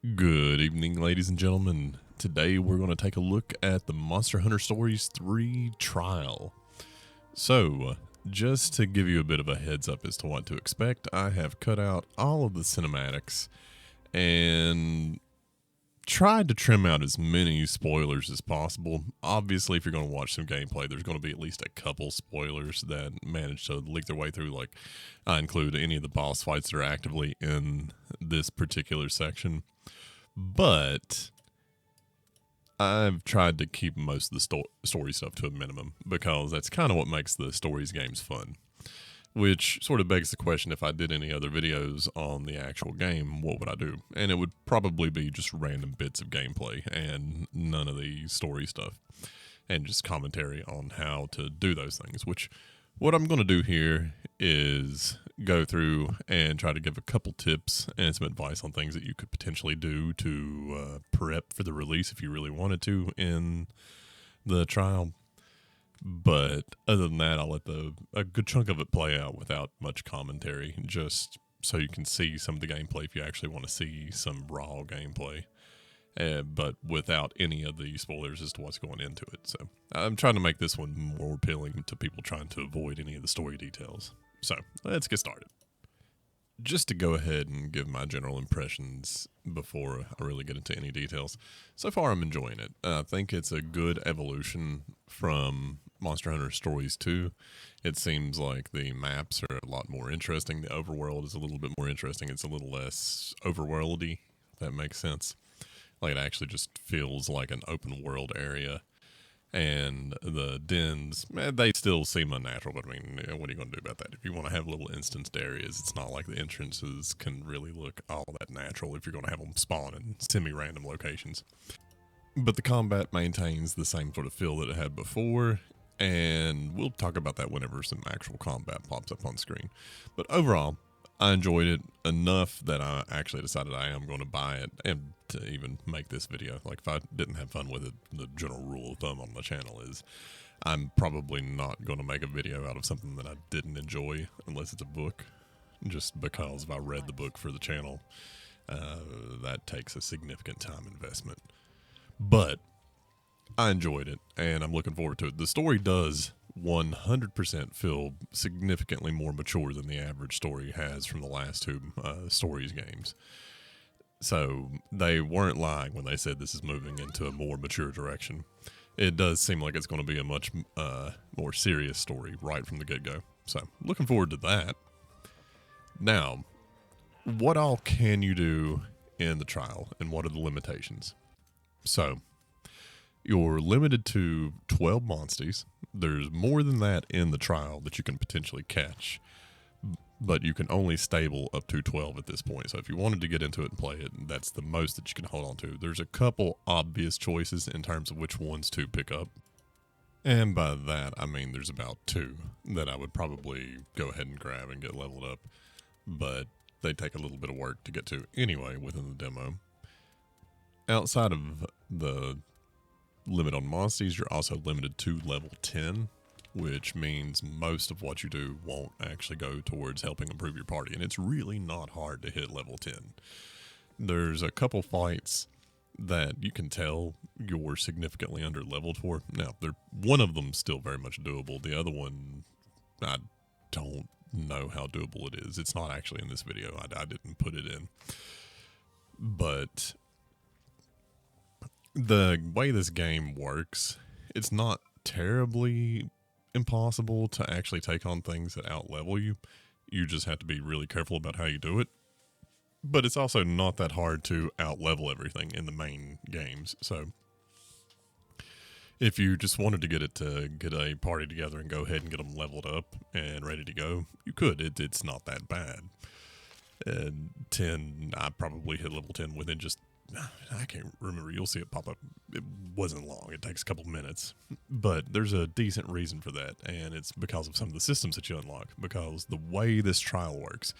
Good evening, ladies and gentlemen. Today we're going to take a look at the Monster Hunter Stories 3 trial. So, just to give you a bit of a heads up as to what to expect, I have cut out all of the cinematics and tried to trim out as many spoilers as possible. Obviously, if you're going to watch some gameplay, there's going to be at least a couple spoilers that manage to leak their way through. Like, I include any of the boss fights that are actively in this particular section. But I've tried to keep most of the story stuff to a minimum because that's kind of what makes the stories games fun. Which sort of begs the question, if I did any other videos on the actual game, what would I do? And it would probably be just random bits of gameplay and none of the story stuff. And just commentary on how to do those things, which what I'm going to do here is go through and try to give a couple tips and some advice on things that you could potentially do to prep for the release if you really wanted to in the trial. But other than that, I'll let a good chunk of it play out without much commentary, just so you can see some of the gameplay if you actually want to see some raw gameplay. But without any of the spoilers as to what's going into it. So I'm trying to make this one more appealing to people trying to avoid any of the story details. So let's get started. Just to go ahead and give my general impressions before I really get into any details. So far, I'm enjoying it. I think it's a good evolution from Monster Hunter Stories 2. It seems like the maps are a lot more interesting. The overworld is a little bit more interesting. It's a little less overworldy, if that makes sense. Like, it actually just feels like an open world area. And the dens, they still seem unnatural, but I mean, what are you going to do about that? If you want to have little instanced areas, it's not like the entrances can really look all that natural if you're going to have them spawn in semi-random locations. But the combat maintains the same sort of feel that it had before, and we'll talk about that whenever some actual combat pops up on screen. But overall, I enjoyed it enough that I actually decided I am going to buy it and to even make this video. Like, if I didn't have fun with it, the general rule of thumb on my channel is I'm probably not going to make a video out of something that I didn't enjoy unless it's a book, just because if I read the book for the channel, that takes a significant time investment. But I enjoyed it, and I'm looking forward to it. The story does 100% feel significantly more mature than the average story has from the last two stories games. So they weren't lying when they said this is moving into a more mature direction. It does seem like it's going to be a much more serious story right from the get-go. So looking forward to that. Now, what all can you do in the trial, and what are the limitations? So you're limited to 12 monsties. There's more than that in the trial that you can potentially catch, but you can only stable up to 12 at this point. So if you wanted to get into it and play it, that's the most that you can hold on to. There's a couple obvious choices in terms of which ones to pick up. And by that, I mean there's about two that I would probably go ahead and grab and get leveled up, but they take a little bit of work to get to anyway within the demo. Outside of the limit on monsties, you're also limited to level 10, which means most of what you do won't actually go towards helping improve your party, and it's really not hard to hit level 10. There's a couple fights that you can tell you're significantly under leveled for. Now, one of them's still very much doable. The other one, I don't know how doable it is. It's not actually in this video. I didn't put it in. But the way this game works, it's not terribly impossible to actually take on things that outlevel you. You just have to be really careful about how you do it. But it's also not that hard to outlevel everything in the main games. So if you just wanted to get a party together and go ahead and get them leveled up and ready to go, you could. It's not that bad. 10, I probably hit level 10 within just, I can't remember. You'll see it pop up. It wasn't long. It takes a couple minutes. But there's a decent reason for that, and it's because of some of the systems that you unlock. Because the way this trial works,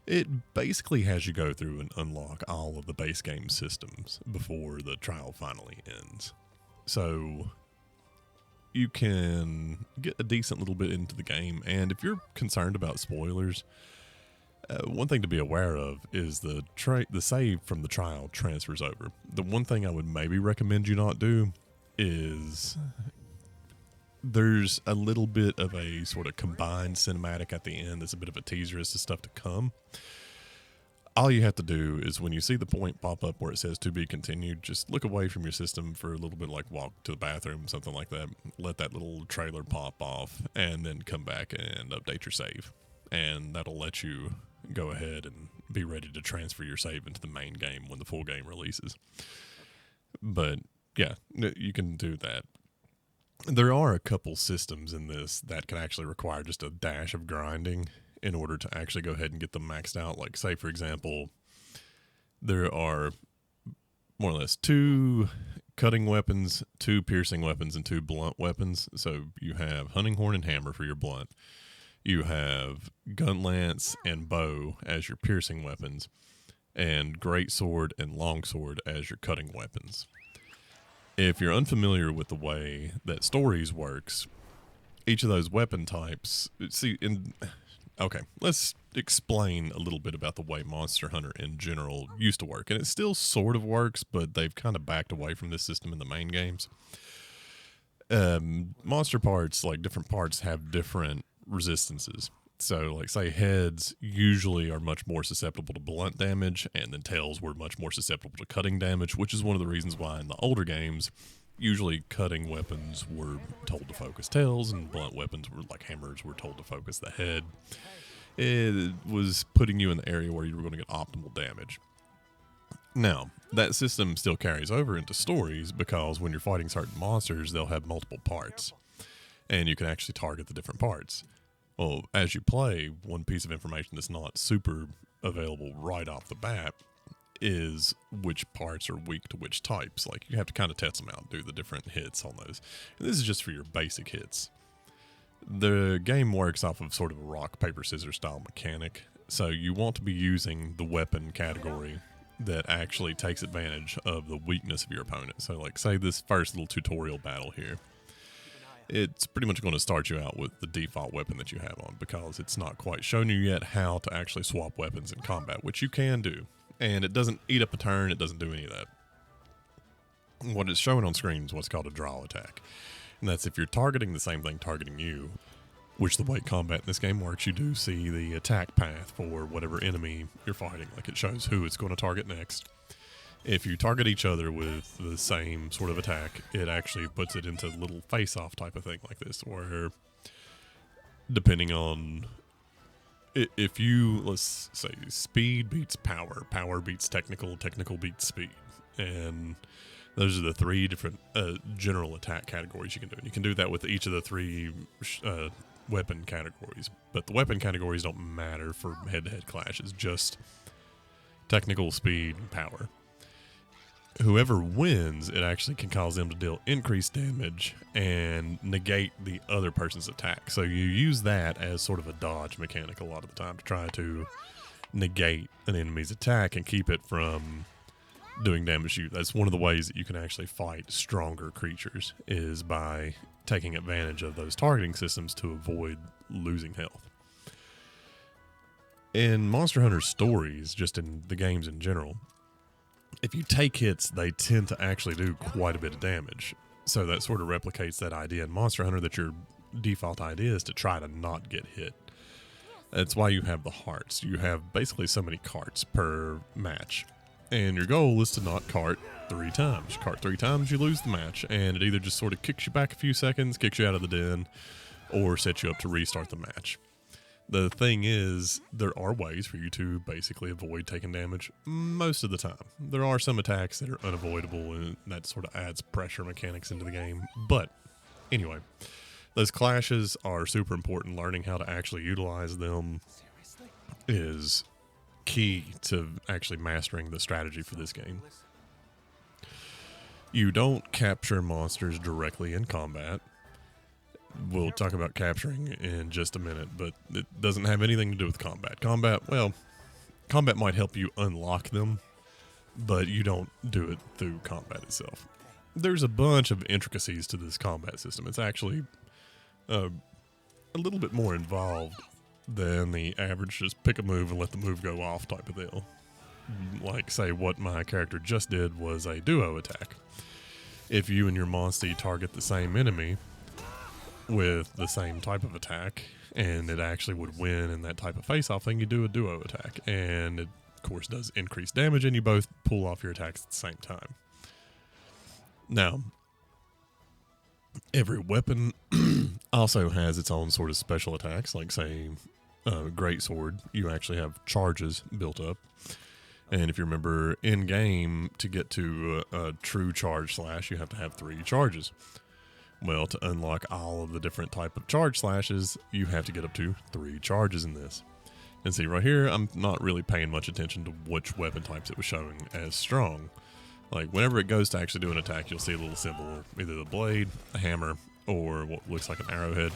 it basically has you go through and unlock all of the base game systems before the trial finally ends. So you can get a decent little bit into the game, and if you're concerned about spoilers, One thing to be aware of is the save from the trial transfers over. The one thing I would maybe recommend you not do is there's a little bit of a sort of combined cinematic at the end that's a bit of a teaser as to stuff to come. All you have to do is when you see the point pop up where it says to be continued, just look away from your system for a little bit, like walk to the bathroom, something like that. Let that little trailer pop off and then come back and update your save. And that'll let you go ahead and be ready to transfer your save into the main game when the full game releases. But yeah, you can do that. There are a couple systems in this that can actually require just a dash of grinding in order to actually go ahead and get them maxed out. Like, say, for example, there are more or less 2 cutting weapons, 2 piercing weapons, and 2 blunt weapons. So you have hunting horn and hammer for your blunt. You have gun lance and bow as your piercing weapons, and great sword and long sword as your cutting weapons. If you're unfamiliar with the way that Stories works, each of those weapon types, okay, let's explain a little bit about the way Monster Hunter in general used to work. And it still sort of works, but they've kind of backed away from this system in the main games. Monster parts, like different parts, have different resistances. So, like, say, heads usually are much more susceptible to blunt damage, and then tails were much more susceptible to cutting damage, which is one of the reasons why in the older games, usually cutting weapons were told to focus tails, and blunt weapons were like hammers were told to focus the head. It was putting you in the area where you were going to get optimal damage. Now, that system still carries over into Stories because when you're fighting certain monsters, they'll have multiple parts, and you can actually target the different parts. Well, as you play, one piece of information that's not super available right off the bat is which parts are weak to which types. Like, you have to kind of test them out, do the different hits on those. And this is just for your basic hits. The game works off of sort of a rock, paper, scissors style mechanic. So you want to be using the weapon category that actually takes advantage of the weakness of your opponent. So, like, say this first little tutorial battle here. It's pretty much going to start you out with the default weapon that you have on because it's not quite shown you yet how to actually swap weapons in combat, which you can do. And it doesn't eat up a turn, it doesn't do any of that. What it's showing on screen is what's called a draw attack. And that's if you're targeting the same thing targeting you, which the way combat in this game works, you do see the attack path for whatever enemy you're fighting. Like, it shows who it's going to target next. If you target each other with the same sort of attack, it actually puts it into a little face-off type of thing like this, where depending on if you, let's say, speed beats power, power beats technical, technical beats speed, and those are the 3 different general attack categories you can do. And you can do that with each of the 3 weapon categories, but the weapon categories don't matter for head-to-head clashes, just technical, speed, and power. Whoever wins, it actually can cause them to deal increased damage and negate the other person's attack. So you use that as sort of a dodge mechanic a lot of the time to try to negate an enemy's attack and keep it from doing damage to you. That's one of the ways that you can actually fight stronger creatures, is by taking advantage of those targeting systems to avoid losing health. In Monster Hunter Stories, just in the games in general, if you take hits, they tend to actually do quite a bit of damage. So that sort of replicates that idea in Monster Hunter that your default idea is to try to not get hit. That's why you have the hearts. You have basically so many carts per match. And your goal is to not cart 3 times. You cart 3 times, you lose the match. And it either just sort of kicks you back a few seconds, kicks you out of the den, or sets you up to restart the match. The thing is, there are ways for you to basically avoid taking damage most of the time. There are some attacks that are unavoidable, and that sort of adds pressure mechanics into the game. But anyway, those clashes are super important. Learning how to actually utilize them is key to actually mastering the strategy for this game. You don't capture monsters directly in combat. We'll talk about capturing in just a minute, but it doesn't have anything to do with combat. Combat might help you unlock them, but you don't do it through combat itself. There's a bunch of intricacies to this combat system. It's actually a little bit more involved than the average just pick a move and let the move go off type of deal. Like, say, what my character just did was a duo attack. If you and your monstie target the same enemy with the same type of attack, and it actually would win in that type of face-off thing, you do a duo attack. And it, of course, does increase damage, and you both pull off your attacks at the same time. Now, every weapon also has its own sort of special attacks, like, say, greatsword. You actually have charges built up. And if you remember, in-game, to get to a true charge slash, you have to have 3 charges. Well, to unlock all of the different type of charge slashes, you have to get up to 3 charges in this. And see, right here, I'm not really paying much attention to which weapon types it was showing as strong. Like, whenever it goes to actually do an attack, you'll see a little symbol, either the blade, a hammer, or what looks like an arrowhead.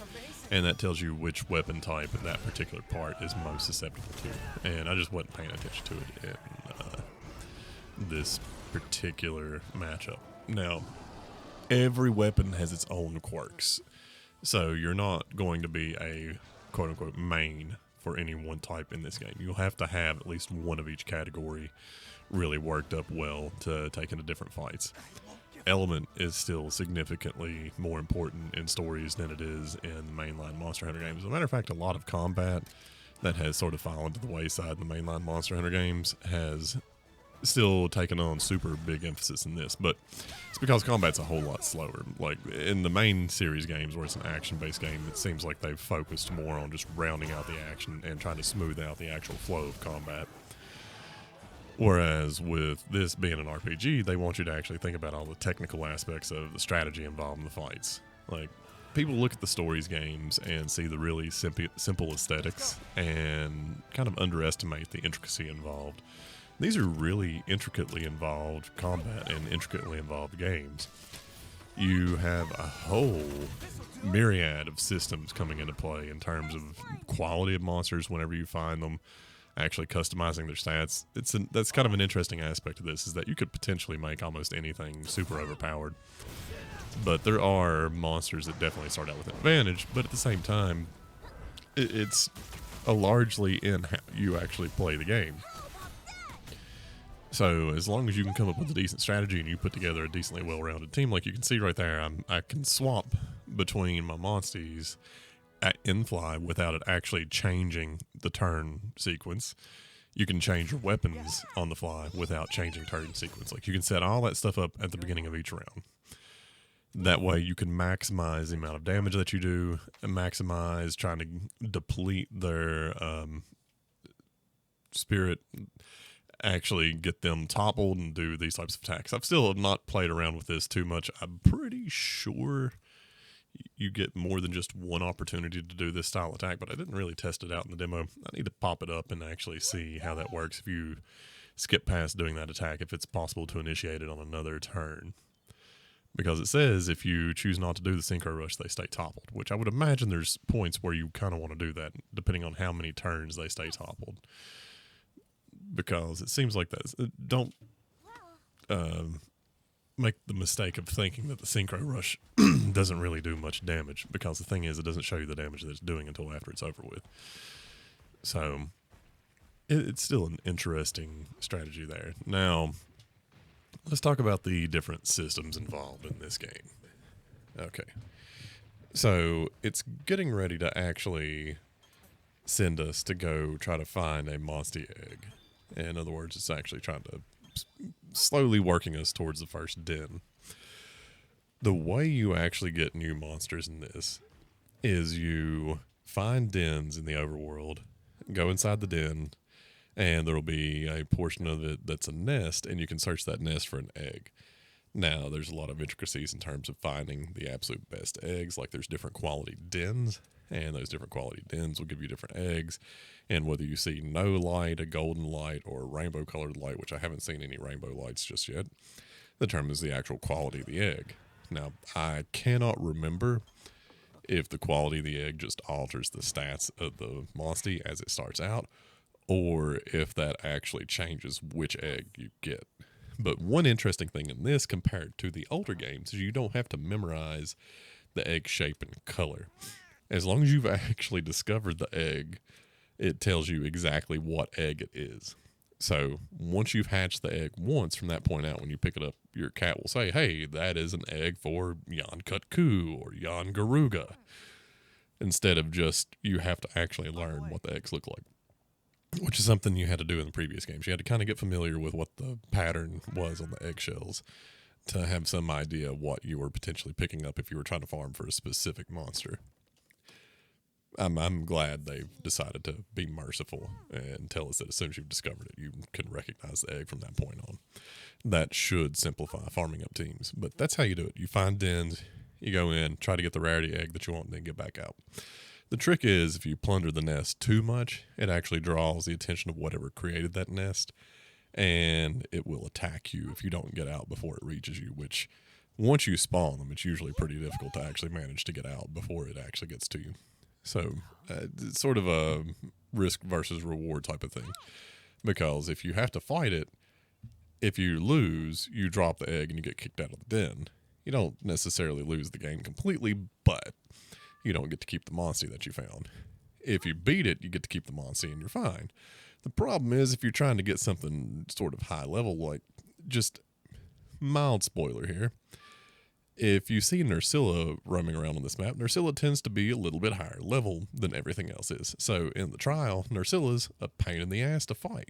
And that tells you which weapon type that particular part is most susceptible to. And I just wasn't paying attention to it in this particular matchup. Now, every weapon has its own quirks. So you're not going to be a quote-unquote main for any one type in this game. You'll have to have at least one of each category really worked up well to take into different fights. Element is still significantly more important in stories than it is in mainline Monster Hunter games. As a matter of fact, a lot of combat that has sort of fallen to the wayside in the mainline Monster Hunter games has still taken on super big emphasis in this, but it's because combat's a whole lot slower. Like in the main series games where it's an action-based game, it seems like they've focused more on just rounding out the action and trying to smooth out the actual flow of combat. Whereas with this being an RPG, they want you to actually think about all the technical aspects of the strategy involved in the fights. Like, people look at the stories games and see the really simple aesthetics and kind of underestimate the intricacy involved. These are really intricately involved combat and intricately involved games. You have a whole myriad of systems coming into play in terms of quality of monsters whenever you find them, actually customizing their stats. That's kind of an interesting aspect of this, is that you could potentially make almost anything super overpowered. But there are monsters that definitely start out with an advantage, but at the same time, it's largely in how you actually play the game. So as long as you can come up with a decent strategy and you put together a decently well-rounded team, like you can see right there, I can swap between my monsties in fly without it actually changing the turn sequence. You can change your weapons on the fly without changing turn sequence. Like, you can set all that stuff up at the beginning of each round. That way you can maximize the amount of damage that you do and maximize trying to deplete their spirit, actually get them toppled and do these types of attacks. I've still not played around with this too much. I'm pretty sure you get more than just one opportunity to do this style attack, but I didn't really test it out in the demo. I need to pop it up and actually see how that works if you skip past doing that attack, if it's possible to initiate it on another turn. Because it says if you choose not to do the Synchro Rush, they stay toppled, which I would imagine there's points where you kind of want to do that, depending on how many turns they stay toppled. Because it seems like that. Don't make the mistake of thinking that the Synchro Rush doesn't really do much damage, because the thing is, it doesn't show you the damage that it's doing until after it's over with. So it's still an interesting strategy there. Now, let's talk about the different systems involved in this game. Okay. So it's getting ready to actually send us to go try to find a monstie egg. In other words, it's actually trying to slowly working us towards the first den. The way you actually get new monsters in this is you find dens in the overworld, go inside the den, and there'll be a portion of it that's a nest, and you can search that nest for an egg. Now, there's a lot of intricacies in terms of finding the absolute best eggs. Like, there's different quality dens, and those different quality dens will give you different eggs. And whether you see no light, a golden light, or a rainbow-colored light, which I haven't seen any rainbow lights just yet, determines the actual quality of the egg. Now, I cannot remember if the quality of the egg just alters the stats of the monstie as it starts out, or if that actually changes which egg you get. But one interesting thing in this compared to the older games is you don't have to memorize the egg shape and color. As long as you've actually discovered the egg, it tells you exactly what egg it is. So once you've hatched the egg once, from that point out, when you pick it up, your cat will say, hey, that is an egg for Jan Kutku or Jan Garuga. Instead of just, you have to actually learn what the eggs look like, which is something you had to do in the previous games. You had to kind of get familiar with what the pattern was on the eggshells to have some idea what you were potentially picking up if you were trying to farm for a specific monster. I'm glad they've decided to be merciful and tell us that as soon as you've discovered it, you can recognize the egg from that point on. That should simplify farming up teams, but that's how you do it. You find dens, you go in, try to get the rarity egg that you want, and then get back out. The trick is, if you plunder the nest too much, it actually draws the attention of whatever created that nest, and it will attack you if you don't get out before it reaches you, which once you spawn them, it's usually pretty difficult to actually manage to get out before it actually gets to you. So it's sort of a risk versus reward type of thing, because if you have to fight it, if you lose, you drop the egg and you get kicked out of the den. You don't necessarily lose the game completely, but you don't get to keep the monstie that you found. If you beat it, you get to keep the monstie and you're fine. The problem is if you're trying to get something sort of high level, like, just mild spoiler here, if you see Nursilla roaming around on this map, Nursilla tends to be a little bit higher level than everything else is. So in the trial, Nursilla's a pain in the ass to fight.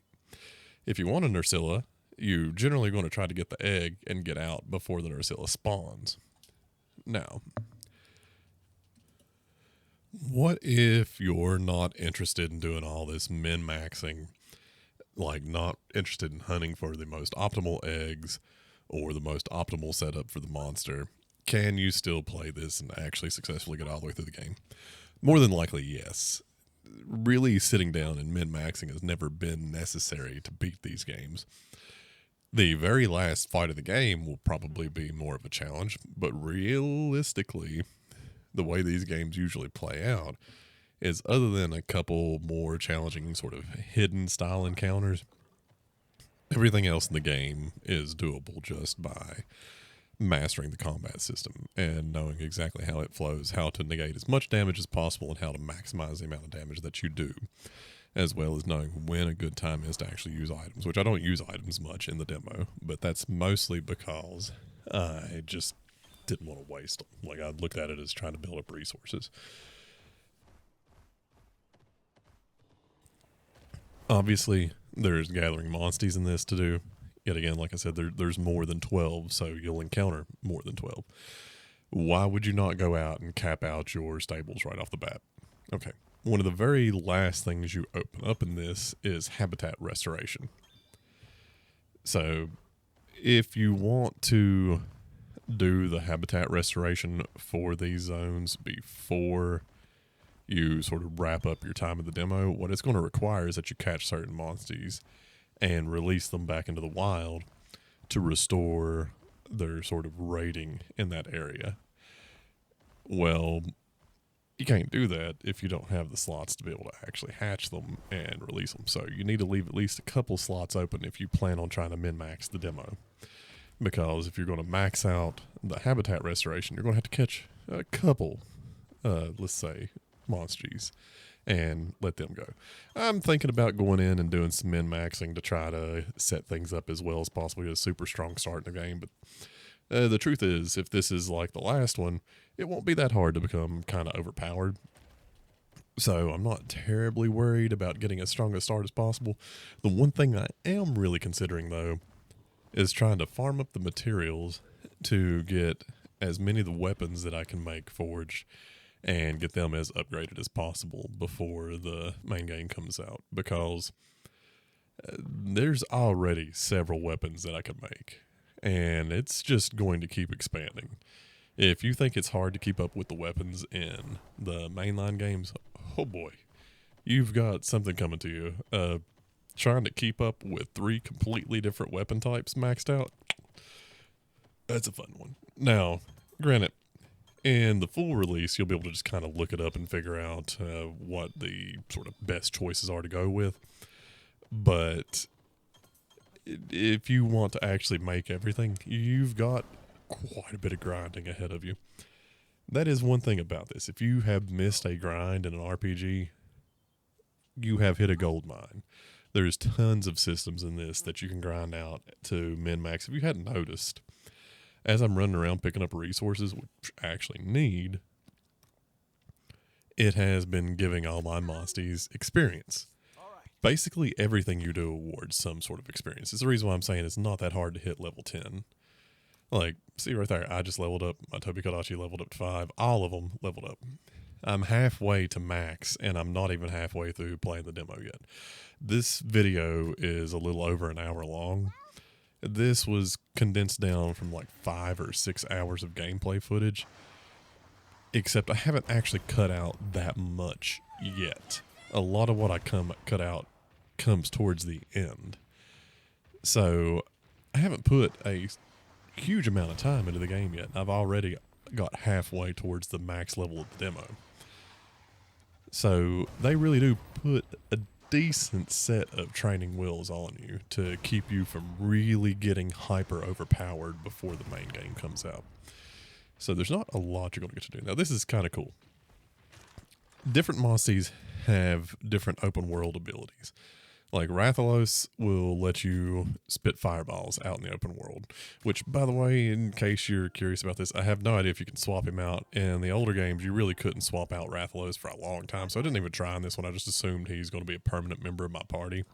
If you want a Nursilla, you generally going to try to get the egg and get out before the Nursilla spawns. Now, what if you're not interested in doing all this min-maxing, like not interested in hunting for the most optimal eggs or the most optimal setup for the monster? Can you still play this and actually successfully get all the way through the game? More than likely, yes. Really sitting down and min-maxing has never been necessary to beat these games. The very last fight of the game will probably be more of a challenge, but realistically, the way these games usually play out is, other than a couple more challenging sort of hidden style encounters, everything else in the game is doable just by mastering the combat system and knowing exactly how it flows, how to negate as much damage as possible, and how to maximize the amount of damage that you do, as well as knowing when a good time is to actually use items, which I don't use items much in the demo, but that's mostly because I just didn't want to waste them. Like, I looked at it as trying to build up resources. Obviously, there's gathering monsties in this to do. Yet again, like I said, there's more than 12, so you'll encounter more than 12. Why would you not go out and cap out your stables right off the bat? Okay, one of the very last things you open up in this is habitat restoration. So if you want to do the habitat restoration for these zones before you sort of wrap up your time of the demo, what it's going to require is that you catch certain monsties and release them back into the wild to restore their sort of rating in that area. Well, you can't do that if you don't have the slots to be able to actually hatch them and release them. So you need to leave at least a couple slots open if you plan on trying to min-max the demo. Because if you're going to max out the habitat restoration, you're going to have to catch a couple, let's say, monsties and let them go. I'm thinking about going in and doing some min-maxing to try to set things up as well as possible. Get a super strong start in the game, but the truth is, if this is like the last one, it won't be that hard to become kind of overpowered. So I'm not terribly worried about getting as strong a start as possible. The one thing I am really considering, though, is trying to farm up the materials to get as many of the weapons that I can make forged and get them as upgraded as possible before the main game comes out, because there's already several weapons that I can make, and it's just going to keep expanding. If you think it's hard to keep up with the weapons in the mainline games, oh boy, you've got something coming to you. Trying to keep up with 3 completely different weapon types maxed out, that's a fun one. Now, granted, in the full release, you'll be able to just kind of look it up and figure out what the sort of best choices are to go with. But if you want to actually make everything, you've got quite a bit of grinding ahead of you. That is one thing about this. If you have missed a grind in an RPG, you have hit a gold mine. There's tons of systems in this that you can grind out to min-max. If you hadn't noticed, as I'm running around picking up resources, which I actually need, it has been giving all my monsties experience. Basically, everything you do awards some sort of experience. It's the reason why I'm saying it's not that hard to hit level 10. Like, see right there, I just leveled up. My Tobikodachi leveled up to 5. All of them leveled up. I'm halfway to max, and I'm not even halfway through playing the demo yet. This video is a little over an hour long. This was condensed down from like 5 or 6 hours of gameplay footage. Except I haven't actually cut out that much yet. A lot of what I cut out comes towards the end. So I haven't put a huge amount of time into the game yet. I've already got halfway towards the max level of the demo. So they really do put a decent set of training wheels on you to keep you from really getting hyper overpowered before the main game comes out. So there's not a lot you're going to get to do. Now this is kind of cool. Different monsties have different open world abilities. Like Rathalos will let you spit fireballs out in the open world, which, by the way, in case you're curious about this, I have no idea if you can swap him out. In the older games, you really couldn't swap out Rathalos for a long time, so I didn't even try on this one. I just assumed he's going to be a permanent member of my party.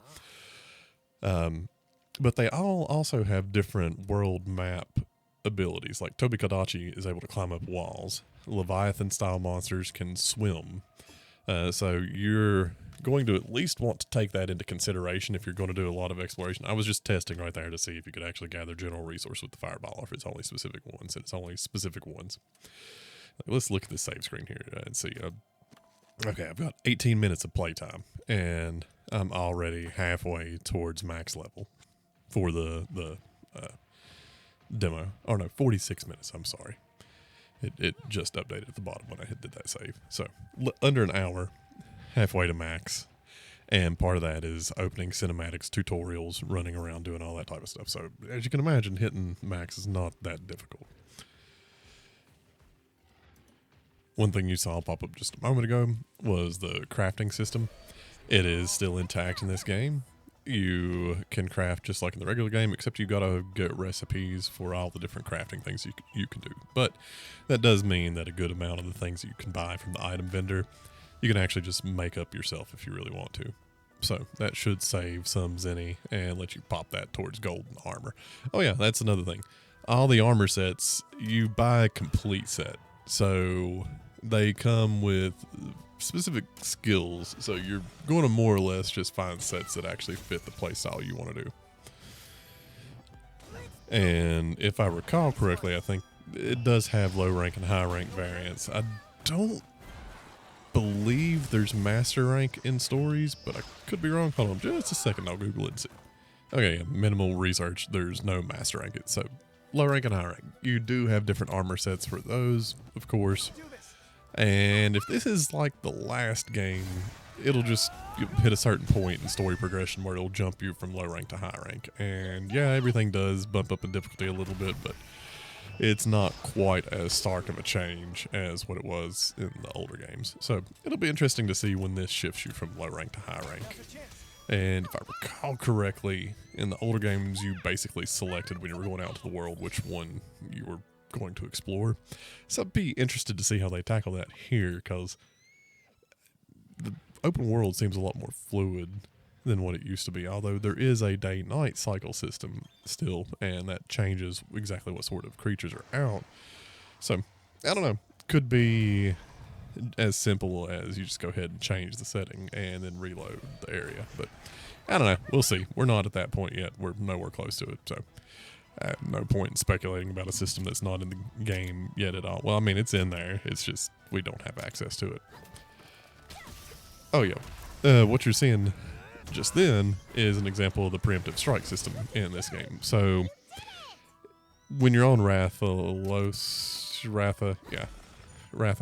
But they all also have different world map abilities. Like Tobikodachi is able to climb up walls. Leviathan-style monsters can swim. So you're going to at least want to take that into consideration if you're going to do a lot of exploration. I was just testing right there to see if you could actually gather general resource with the fireball, or if it's only specific ones, and it's only specific ones. Let's look at the save screen here and see. Okay, I've got 18 minutes of playtime, and I'm already halfway towards max level for the demo. Oh no, 46 minutes, I'm sorry. It just updated at the bottom when I did that save. So under an hour, halfway to max, and part of that is opening cinematics, tutorials, running around doing all that type of stuff. So as you can imagine, hitting max is not that difficult. One thing you saw pop up just a moment ago was the crafting system. It is still intact in this game. You can craft just like in the regular game, except you gotta get recipes for all the different crafting things you can do. But that does mean that a good amount of the things that you can buy from the item vendor, you can actually just make up yourself if you really want to. So that should save some zenny and let you pop that towards golden armor. Oh yeah, that's another thing. All the armor sets, you buy a complete set. So they come with specific skills. So you're going to more or less just find sets that actually fit the playstyle you want to do. And if I recall correctly, I think it does have low rank and high rank variants. I don't believe there's master rank in stories, but I could be wrong. Hold on just a second, I'll Google it and see. Okay, minimal research, there's no master rank. So low rank and high rank. You do have different armor sets for those, of course. And if this is like the last game, it'll just hit a certain point in story progression where it'll jump you from low rank to high rank. And yeah, everything does bump up in difficulty a little bit, but it's not quite as stark of a change as what it was in the older games. So it'll be interesting to see when this shifts you from low rank to high rank. And if I recall correctly, in the older games, you basically selected when you were going out to the world which one you were going to explore. So I'd be interested to see how they tackle that here, because the open world seems a lot more fluid than what it used to be, although there is a day-night cycle system still, and that changes exactly what sort of creatures are out. So, I don't know. Could be as simple as you just go ahead and change the setting and then reload the area. But, I don't know. We'll see. We're not at that point yet. We're nowhere close to it, so no point in speculating about a system that's not in the game yet at all. Well, I mean, it's in there. It's just we don't have access to it. Oh, yeah. What you're seeing just then is an example of the preemptive strike system in this game. So when you're on Ratha,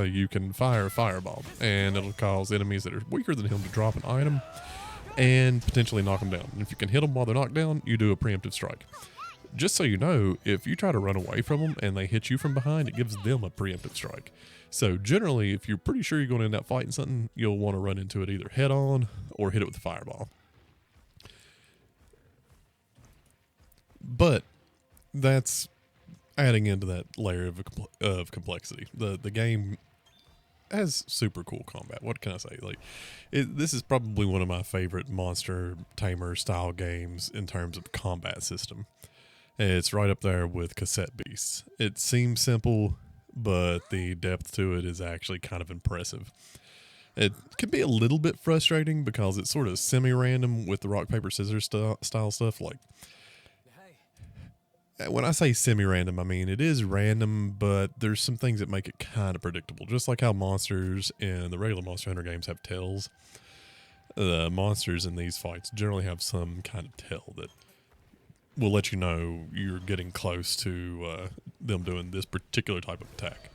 you can fire a fireball, and it'll cause enemies that are weaker than him to drop an item and potentially knock them down. And if you can hit them while they're knocked down, you do a preemptive strike. Just so you know, if you try to run away from them and they hit you from behind, it gives them a preemptive strike. So generally, if you're pretty sure you're going to end up fighting something, you'll want to run into it either head on or hit it with a fireball. But that's adding into that layer of complexity. The game has super cool combat. What can I say? Like, this is probably one of my favorite Monster Tamer style games in terms of combat system. It's right up there with Cassette Beasts. It seems simple, but the depth to it is actually kind of impressive. It can be a little bit frustrating because it's sort of semi-random with the rock, paper, scissors style stuff. Like, when I say semi-random, I mean it is random, but there's some things that make it kind of predictable. Just like how monsters in the regular Monster Hunter games have tells, the monsters in these fights generally have some kind of tell that will let you know you're getting close to them doing this particular type of attack.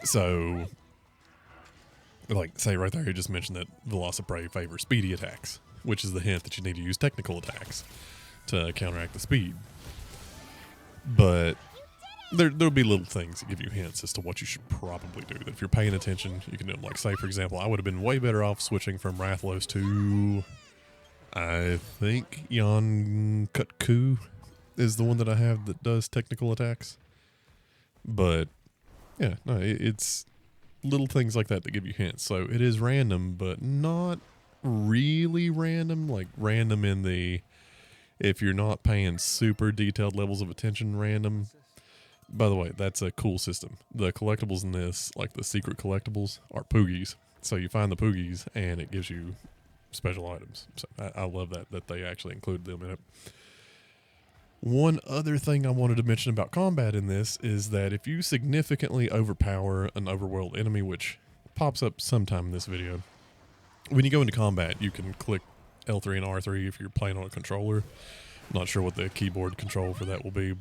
So, like, say right there, you just mentioned that Velociprey favors speedy attacks, which is the hint that you need to use technical attacks to counteract the speed. But there'll be little things that give you hints as to what you should probably do. That if you're paying attention, you can do them. Like, say, for example, I would have been way better off switching from Rathlos to, I think, Yon Kutku is the one that I have that does technical attacks. But, yeah, no, it's little things like that give you hints. So it is random, but not really random. Like, random in the, if you're not paying super detailed levels of attention, random. By the way, that's a cool system. The collectibles in this, like the secret collectibles, are Poogies. So you find the Poogies, and it gives you special items. So I love that they actually included them in it. One other thing I wanted to mention about combat in this is that if you significantly overpower an overworld enemy, which pops up sometime in this video, when you go into combat, you can click L3 and R3 if you're playing on a controller. I'm not sure what the keyboard control for that will be,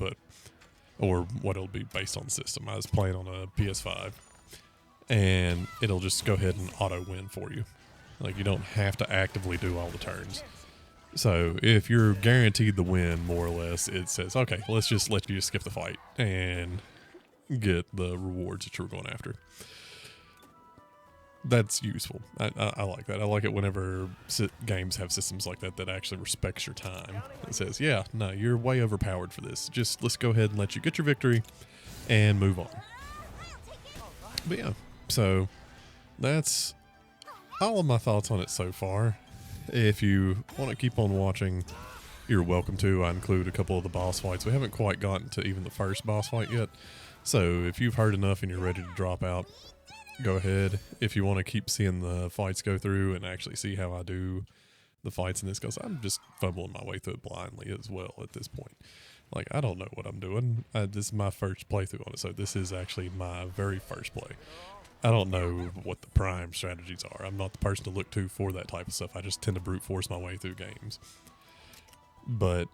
or what it'll be based on the system. I was playing on a PS5, and it'll just go ahead and auto win for you. Like, you don't have to actively do all the turns. So if you're guaranteed the win, more or less, it says, okay, let's just let you skip the fight and get the rewards that you were going after. That's useful. I like that. I like it whenever games have systems like that that actually respects your time. It says, yeah, no, you're way overpowered for this. Just let's go ahead and let you get your victory and move on. But yeah, so that's all of my thoughts on it so far. If you want to keep on watching, you're welcome to. I include a couple of the boss fights. We haven't quite gotten to even the first boss fight yet. So if you've heard enough and you're ready to drop out, go ahead. If you want to keep seeing the fights go through and actually see how I do the fights in this, because I'm just fumbling my way through it blindly as well at this point. Like, I don't know what I'm doing. This is my first playthrough on it, so this is actually my very first play. I don't know what the prime strategies are. I'm not the person to look to for that type of stuff. I just tend to brute force my way through games. But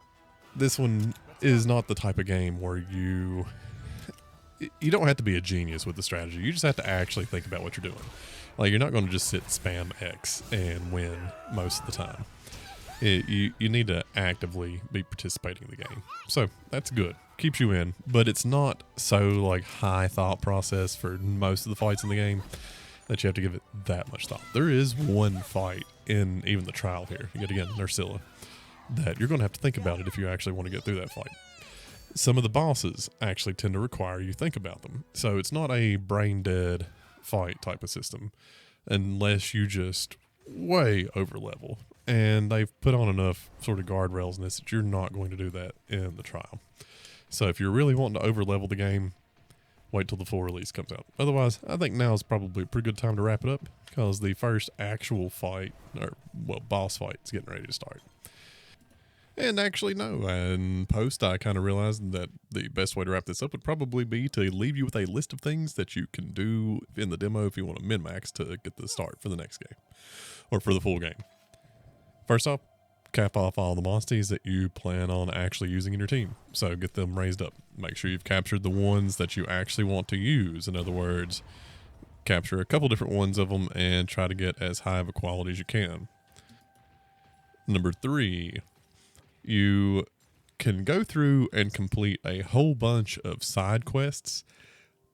this one is not the type of game where you don't have to be a genius with the strategy. You just have to actually think about what you're doing. Like, you're not going to just sit spam X and win most of the time. You need to actively be participating in the game. So that's good. Keeps you in, but it's not so like high thought process for most of the fights in the game that you have to give it that much thought. There is one fight in even the trial here, yet again, Nursilla, that you're going to have to think about it if you actually want to get through that fight. Some of the bosses actually tend to require you think about them. So it's not a brain dead fight type of system unless you just way over level. And they've put on enough sort of guardrails in this that you're not going to do that in the trial. So if you're really wanting to over level the game, wait till the full release comes out. Otherwise, I think now is probably a pretty good time to wrap it up because the first actual fight, or well, boss fight is getting ready to start. And actually, no, in post, I kind of realized that the best way to wrap this up would probably be to leave you with a list of things that you can do in the demo if you want to min-max to get the start for the next game, or for the full game. First off, cap off all the monsties that you plan on actually using in your team. So get them raised up. Make sure you've captured the ones that you actually want to use. In other words, capture a couple different ones of them and try to get as high of a quality as you can. Number 3, you can go through and complete a whole bunch of side quests,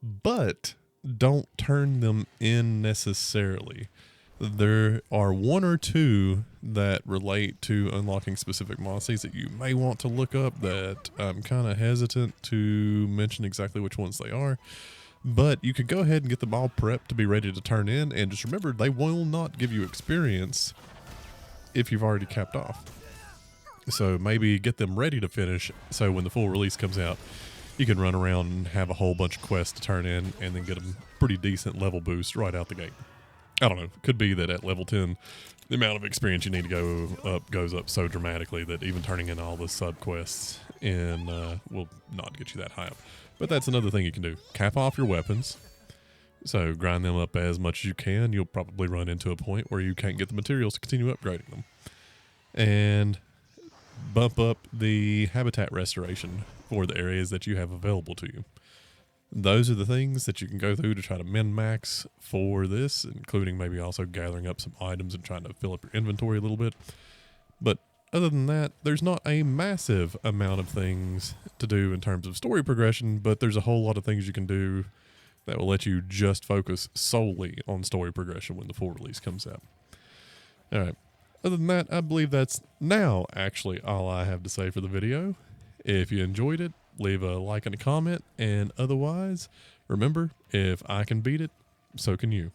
but don't turn them in necessarily. There are one or two that relate to unlocking specific monsties that you may want to look up that I'm kind of hesitant to mention exactly which ones they are. But you could go ahead and get them all prepped to be ready to turn in, and just remember, they will not give you experience if you've already capped off. So maybe get them ready to finish, so when the full release comes out, you can run around and have a whole bunch of quests to turn in, and then get a pretty decent level boost right out the gate. I don't know, it could be that at level 10, the amount of experience you need to go up goes up so dramatically that even turning in all the sub quests will not get you that high up. But that's another thing you can do. Cap off your weapons. So grind them up as much as you can. You'll probably run into a point where you can't get the materials to continue upgrading them. And bump up the habitat restoration for the areas that you have available to you. Those are the things that you can go through to try to min-max for this, including maybe also gathering up some items and trying to fill up your inventory a little bit. But other than that, there's not a massive amount of things to do in terms of story progression, but there's a whole lot of things you can do that will let you just focus solely on story progression when the full release comes out. All right. Other than that, I believe that's now actually all I have to say for the video. If you enjoyed it, leave a like and a comment, and otherwise, remember, if I can beat it, so can you.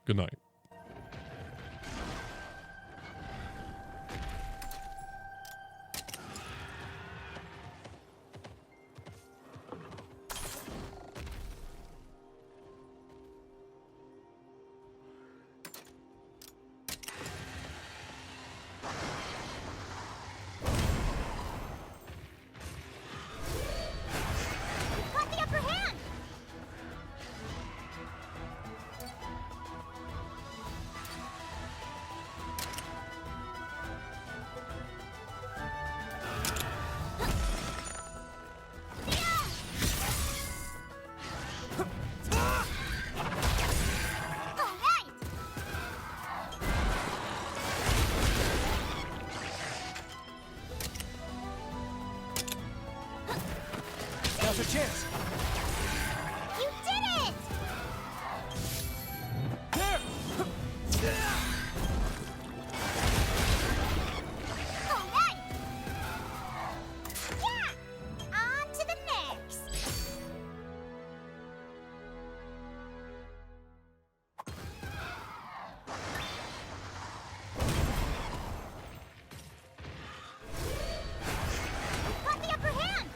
Good night. Now's your chance. You did it! All right. Yeah! On to the next. You've got the upper hand.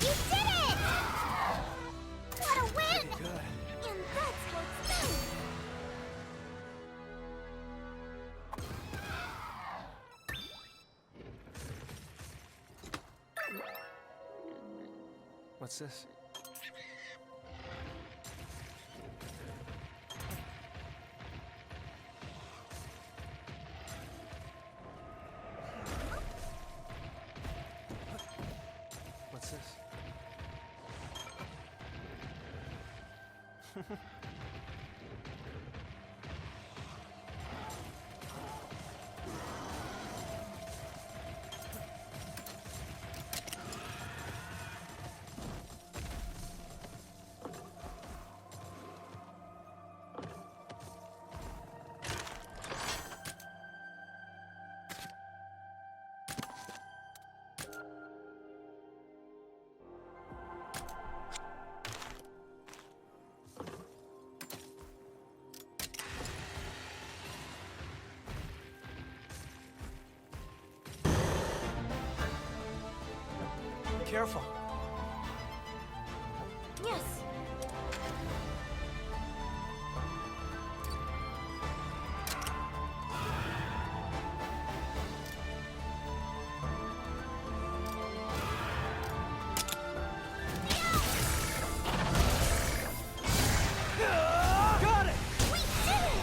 You did it! What a win! Good. And that's how it's done. What's this? What's this? Careful. Yes. Got it! We did it!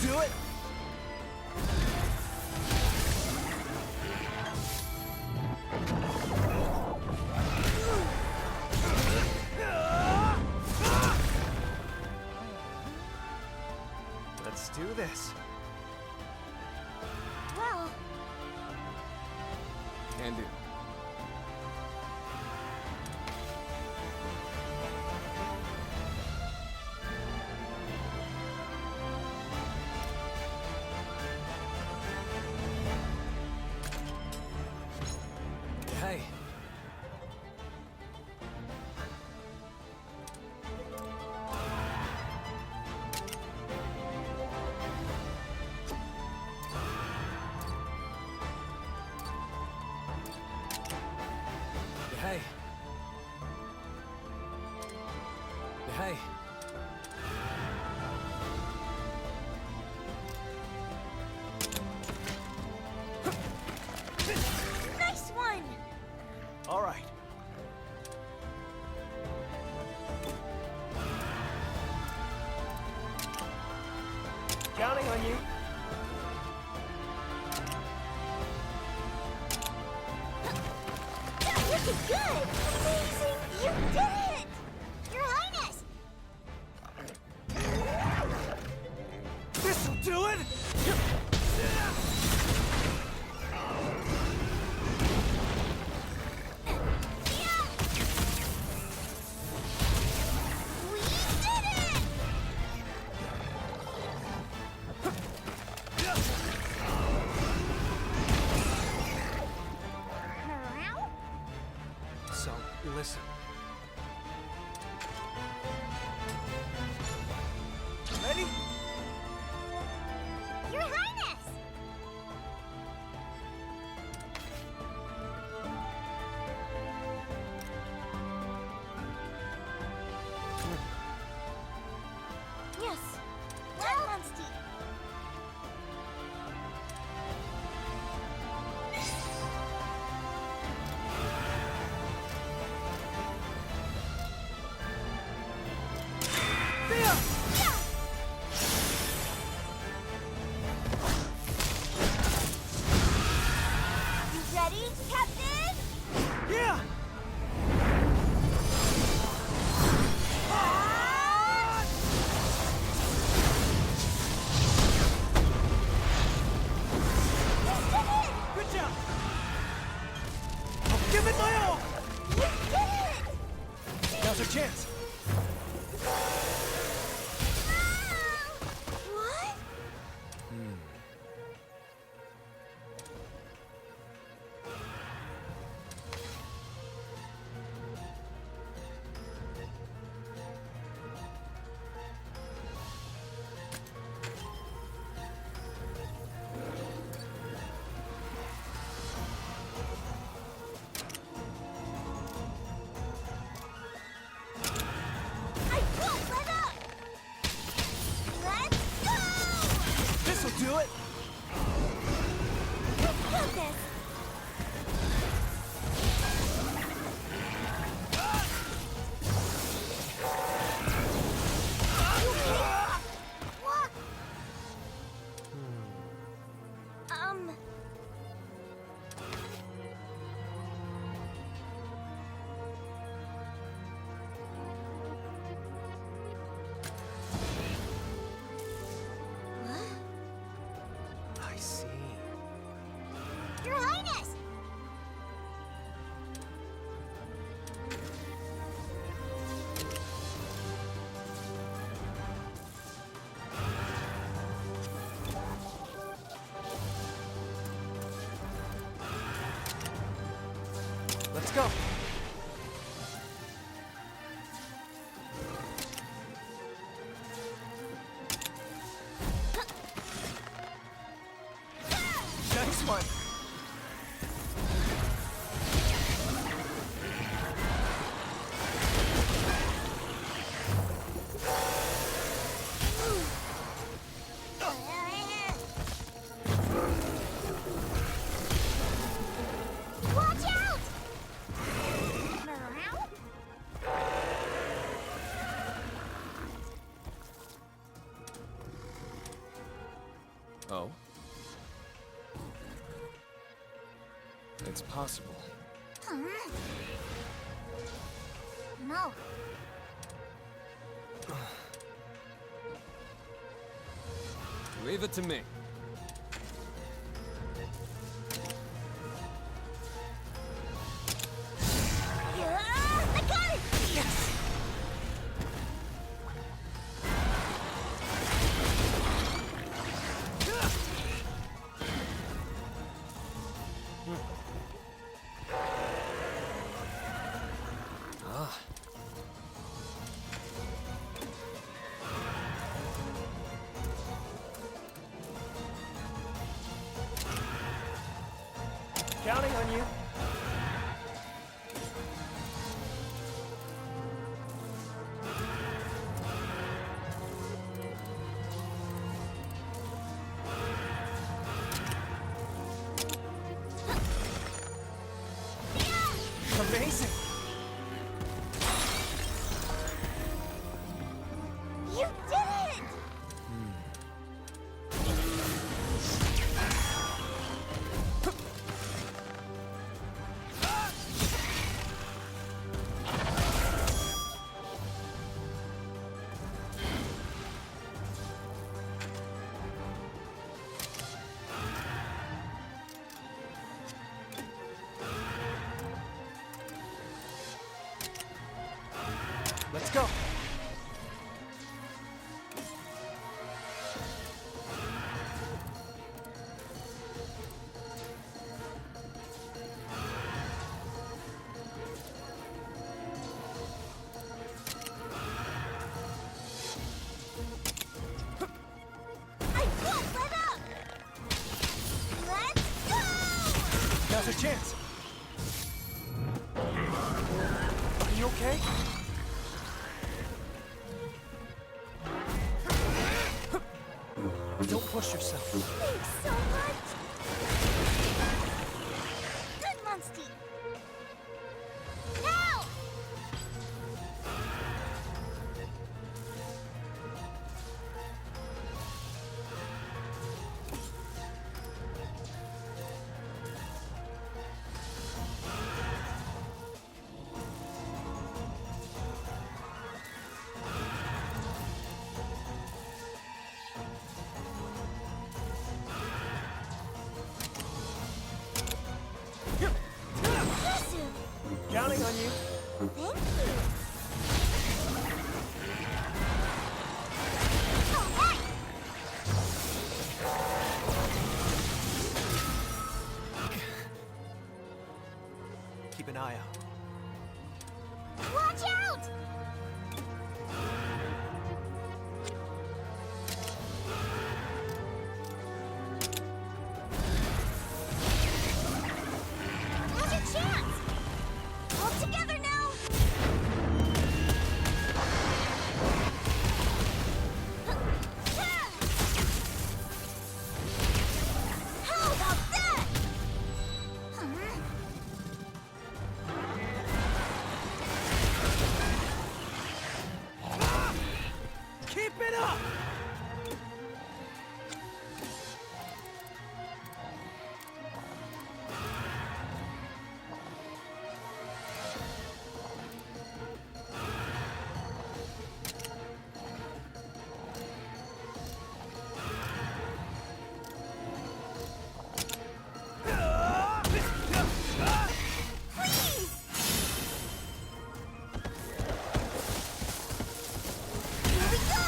do it! Let's do this. Well, Can do. Hey. Hey. Hey. nice one! All right. Counting on you. That looking good! Amazing! You did it! Your Highness! This'll do it! We did it! Meow? So, listen. Ready? Your Highness! Yes. Well, monstie. Yeah! Yeah! You ready, Captain? Yeah! Ah! You did it! Good job! I'll give it my all! You did it! Now's our chance. What? I won't let up! Let's go! This'll do it! Let's do this! What? What? I see. Your Oh? It's possible. No. Leave it to me. I got it! Yes! Counting on you. Amazing. You did it! Let's go. I won't let up! Let's go! Now's our chance. Are you okay? Don't push yourself. Thanks so much! Good, monstie! Now! Impressive! Counting on you. Thank you! All right! Keep an eye out. Watch out! Now's your chance! All together now! How about that? Keep it up! Please! Here we go!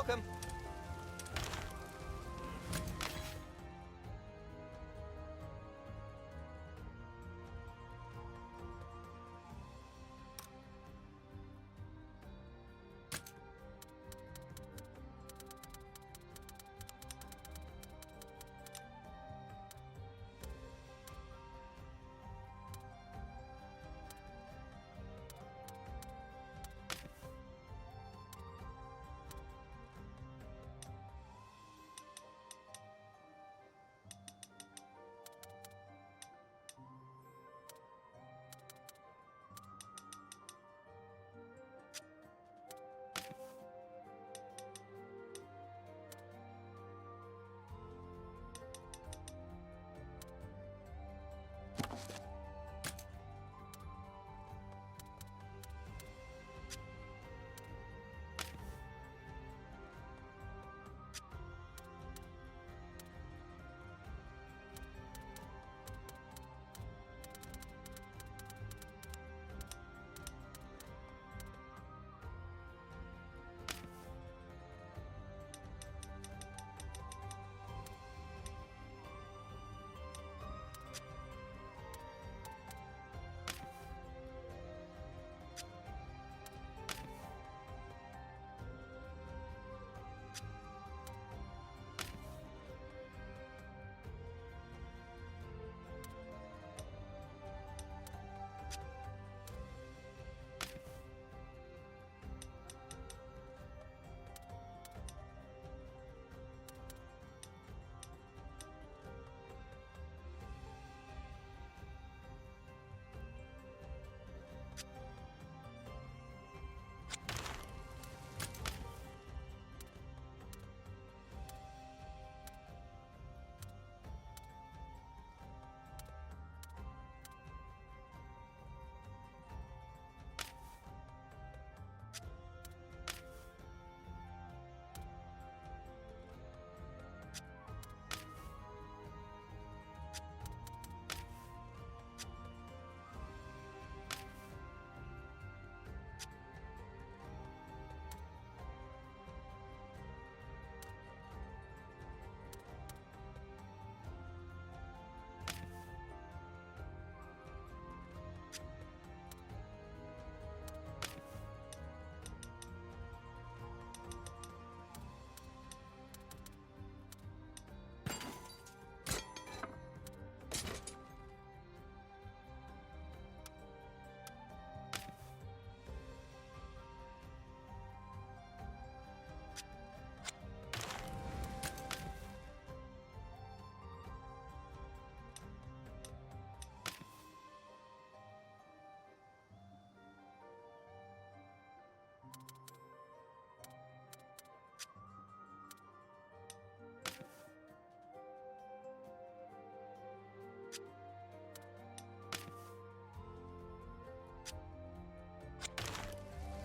welcome.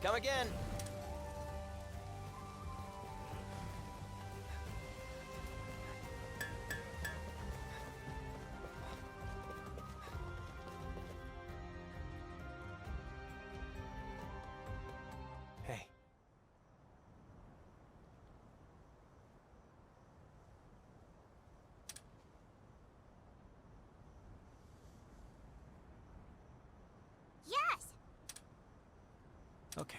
Come again. Hey. Yes! Okay.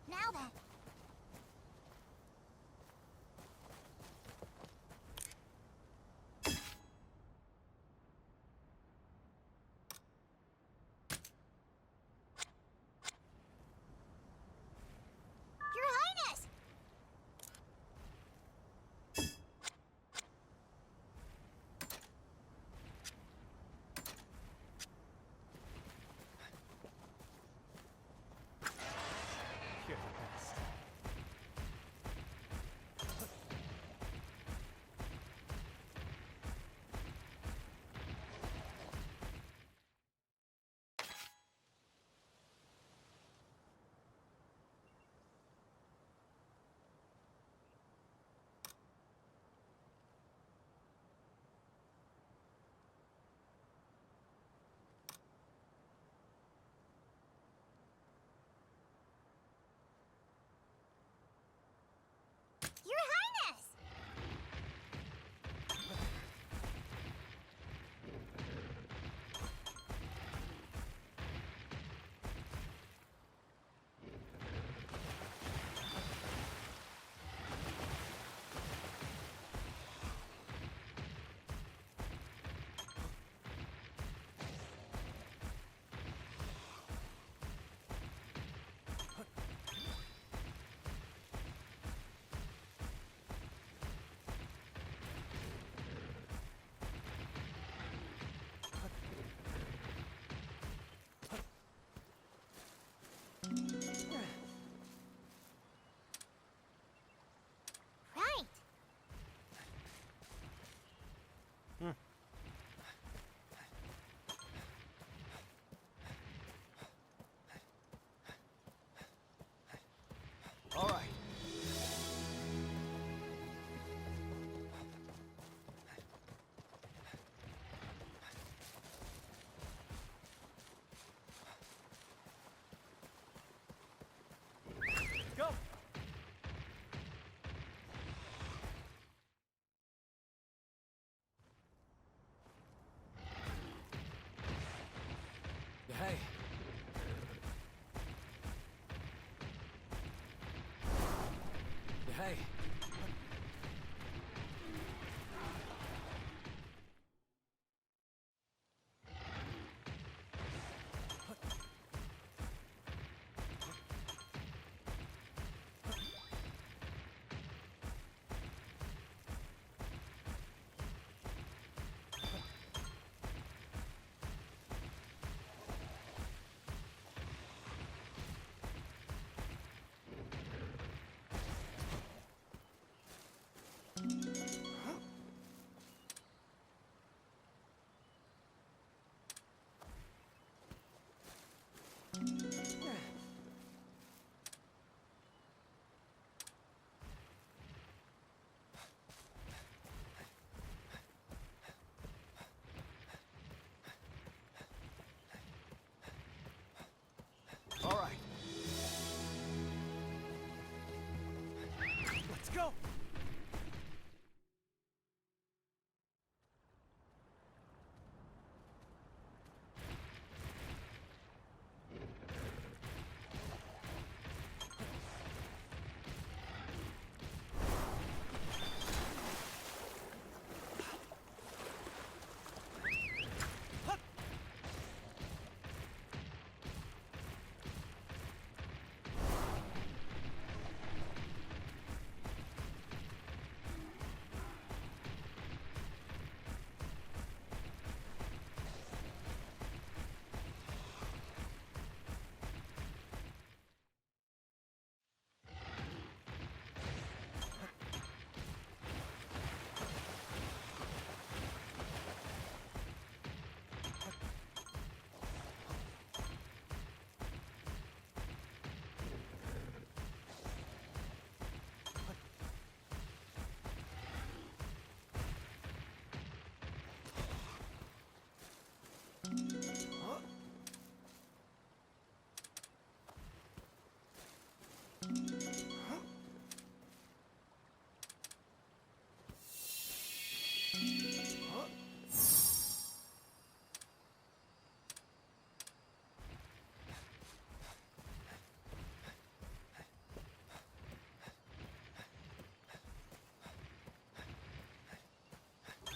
Now then.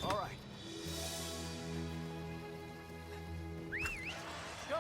All right. Go.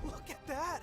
Look at that!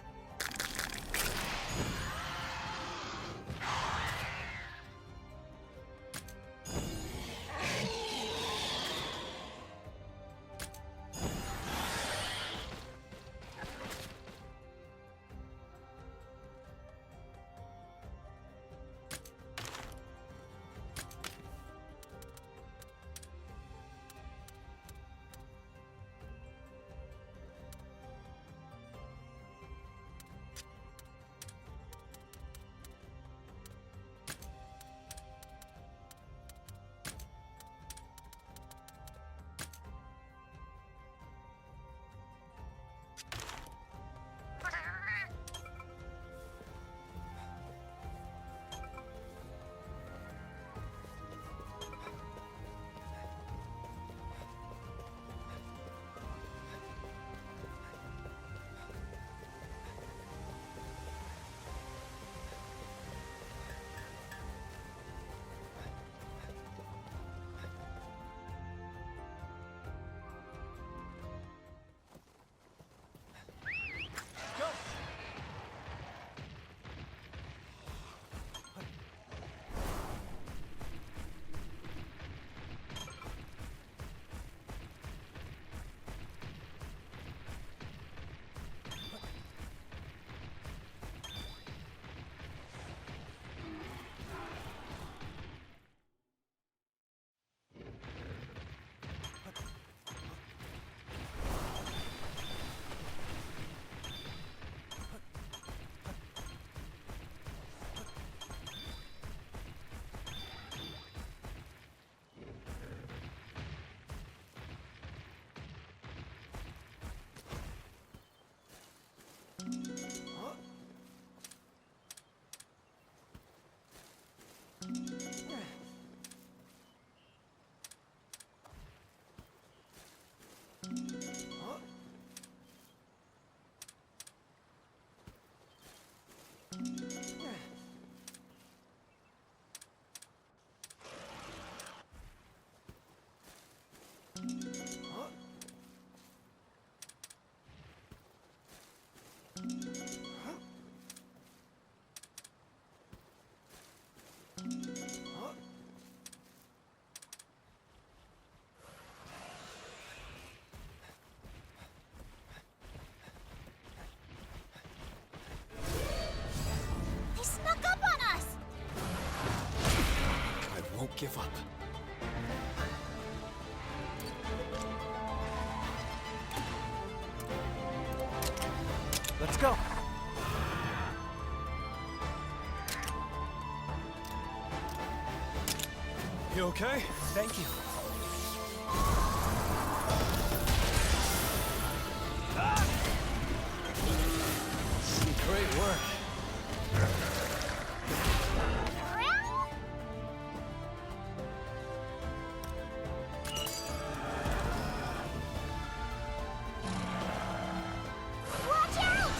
They snuck up on us! I won't give up. Let's go. You okay? Thank you. Great work. Watch out!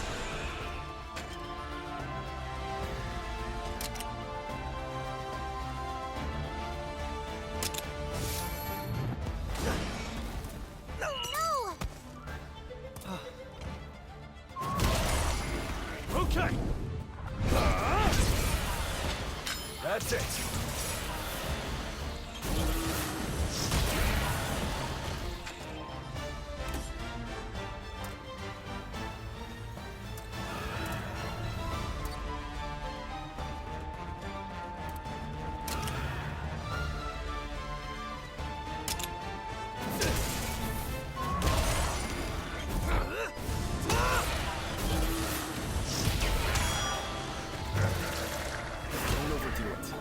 That's it. Don't overdo it.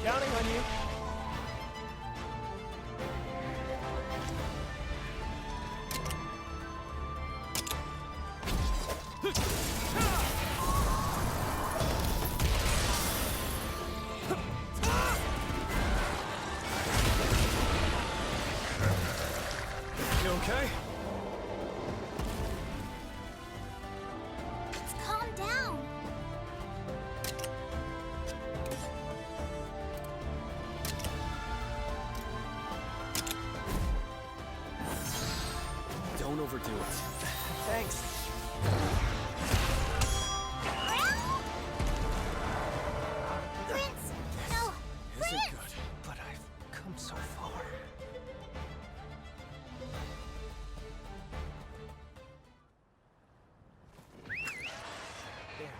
Counting on you. You okay? Let's calm down. Don't overdo it. Thanks. Prince! No! Isn't Prince! good. But I've come so far. There.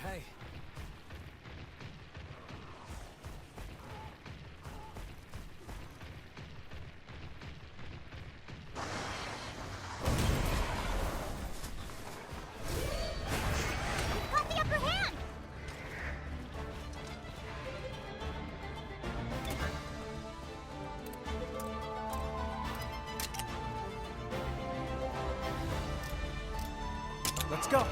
Hey. You've got the upper hand! Let's go.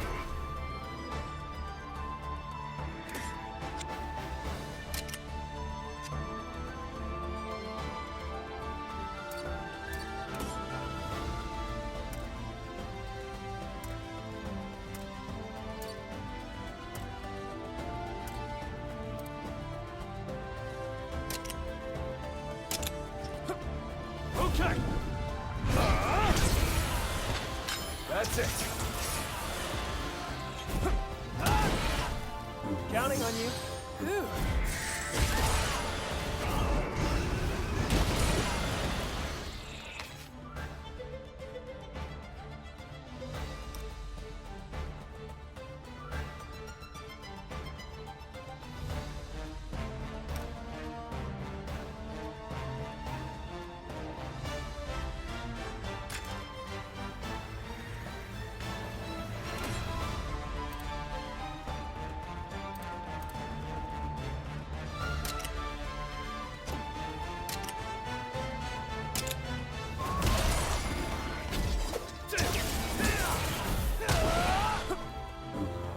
Okay. That's it. Counting on you.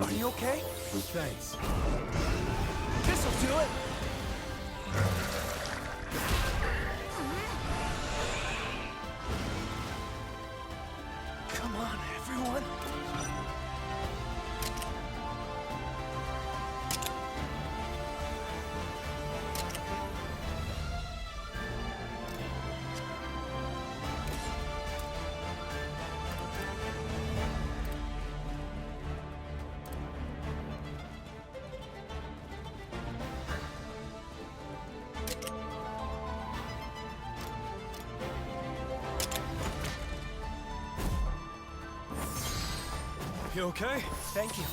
Are you okay? Thanks. This'll do it. Come on, everyone. You okay? Thank you.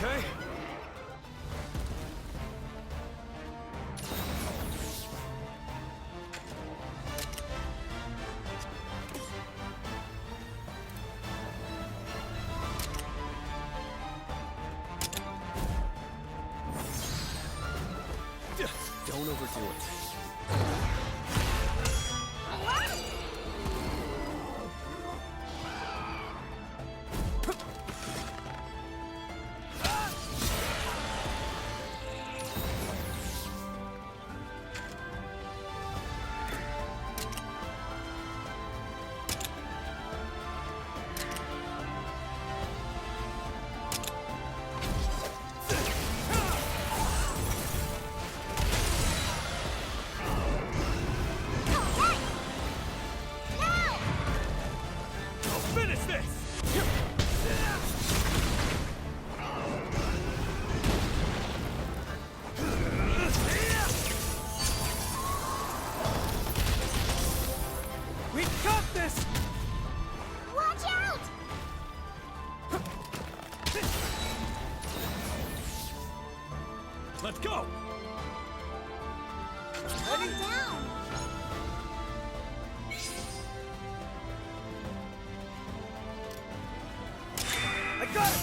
okay? Don't overdo it. Finish this! We got this! Watch out! Let's go! Calm down. I got it!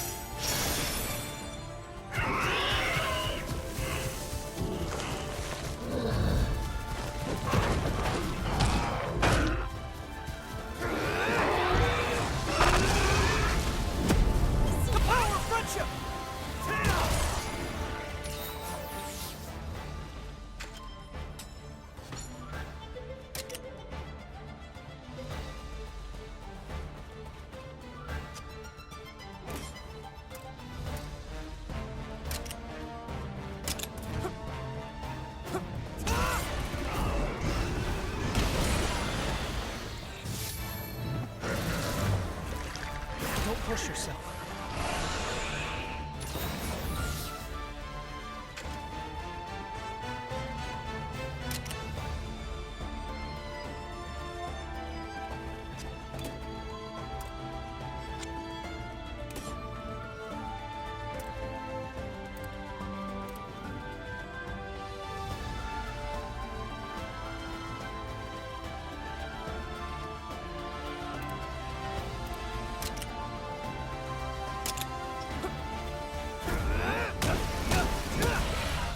The power of friendship! Don't push yourself.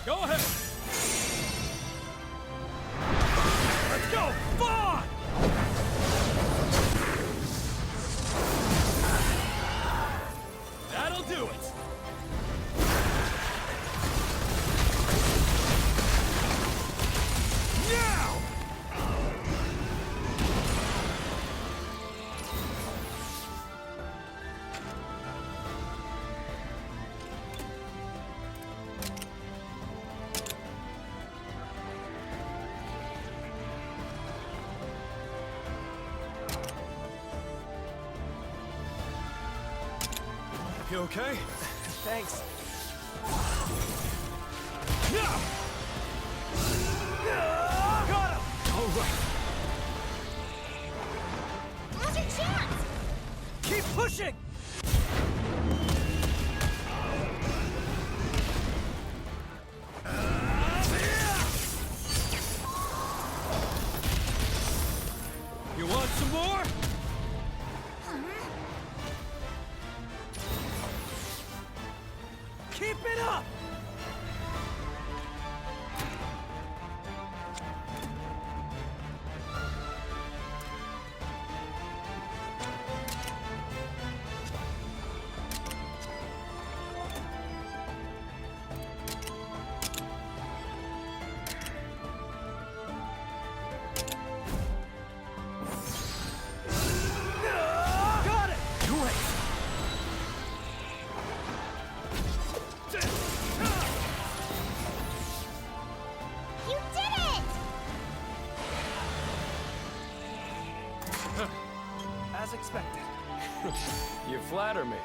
Go ahead! Let's go! Fun! That'll do it! Now! You okay? Thanks. Got him! All right. Now's your chance. Keep pushing! You want some more? Keep it up! Got it! Great! You did it! As expected. You flatter me.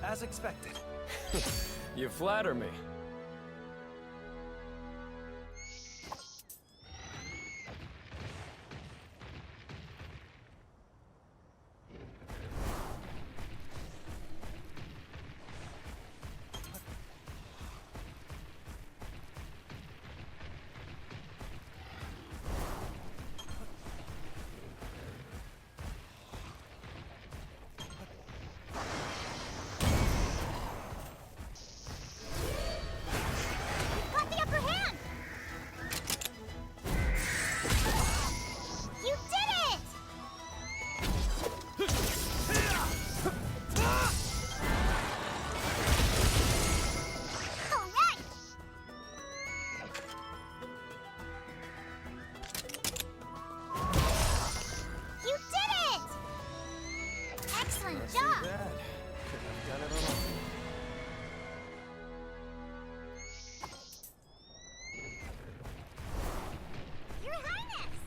As expected. You flatter me. Got the upper hand! You did it! All right! You did it! Excellent Not too job! bad. Couldn't have done it alone. Your Highness!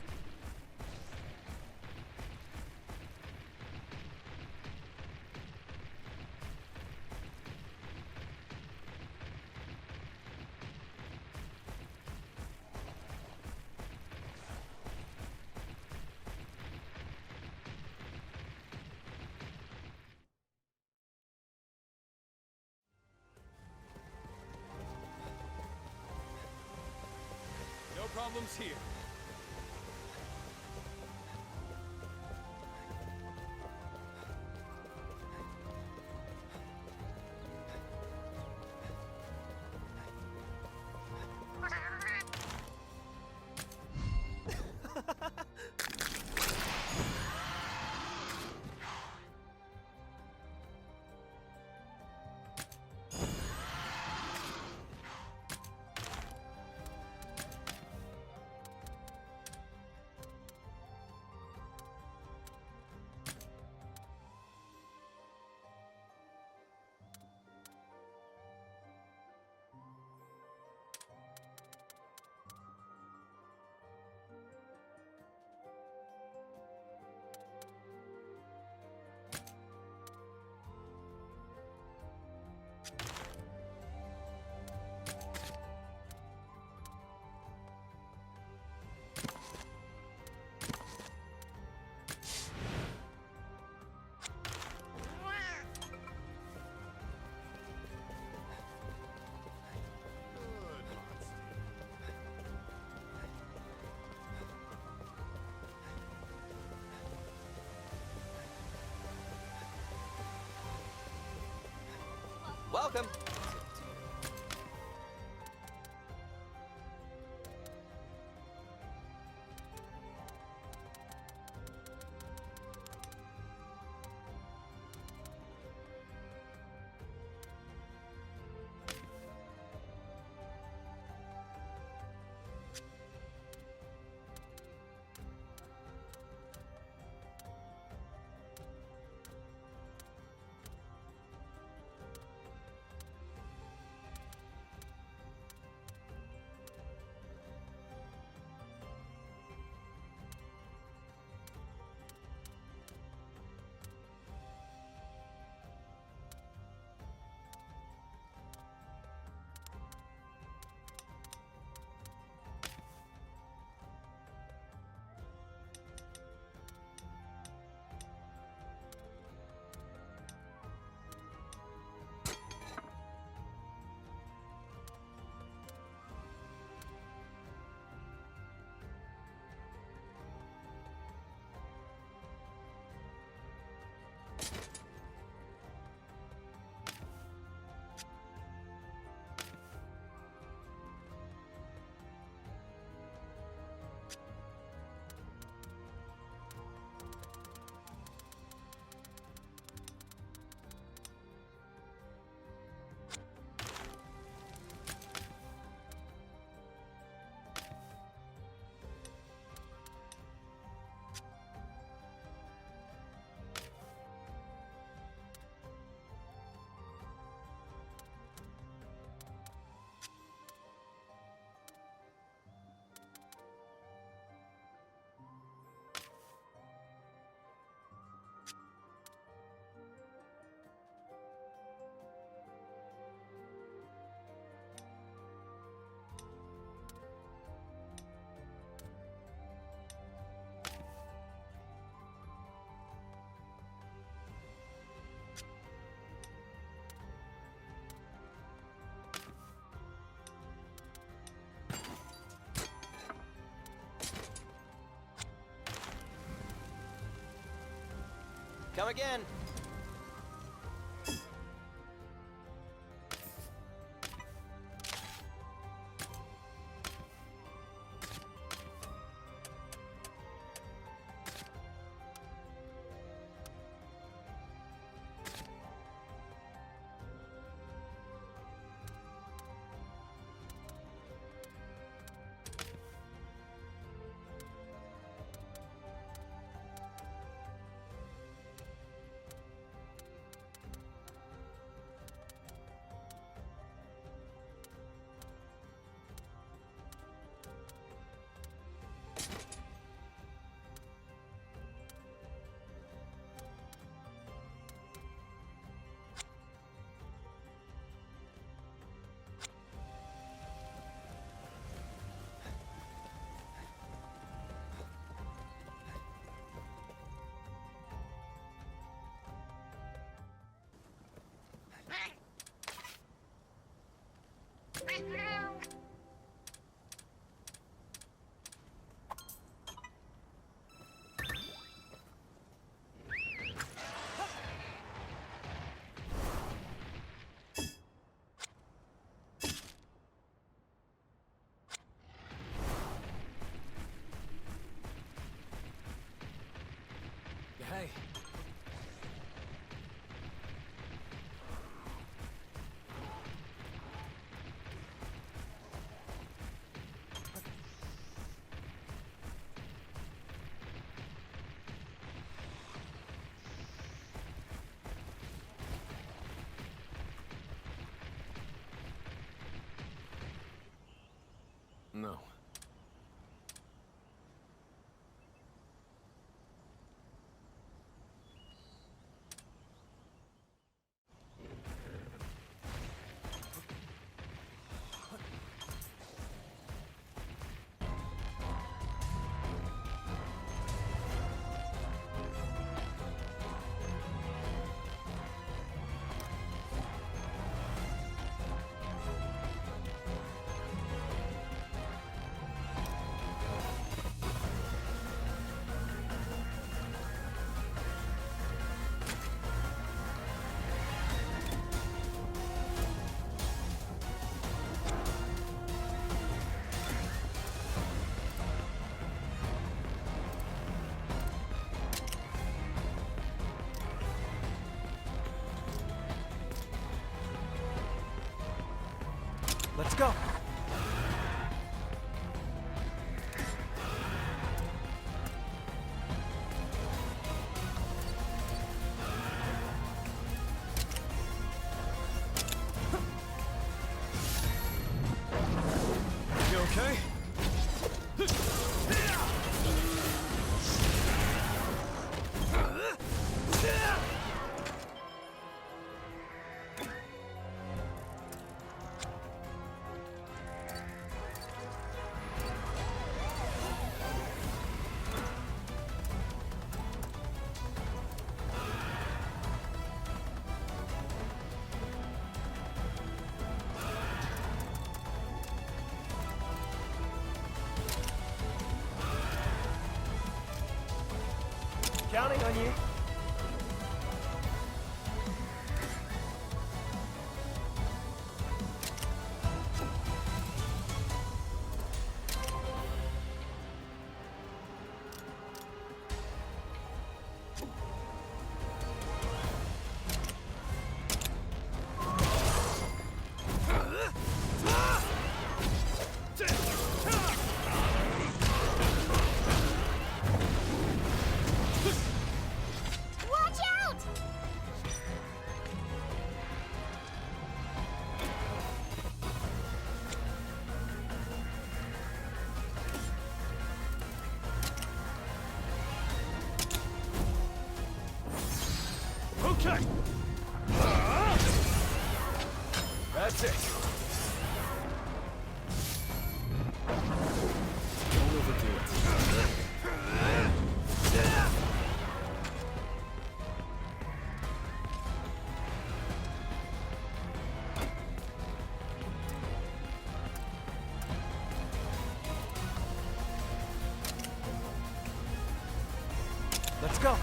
No problems here. Welcome. Come again. Hey. No. Let's go. You okay? Counting on you. Watch out! Okay. That's it. Don't overdo it. Let's go.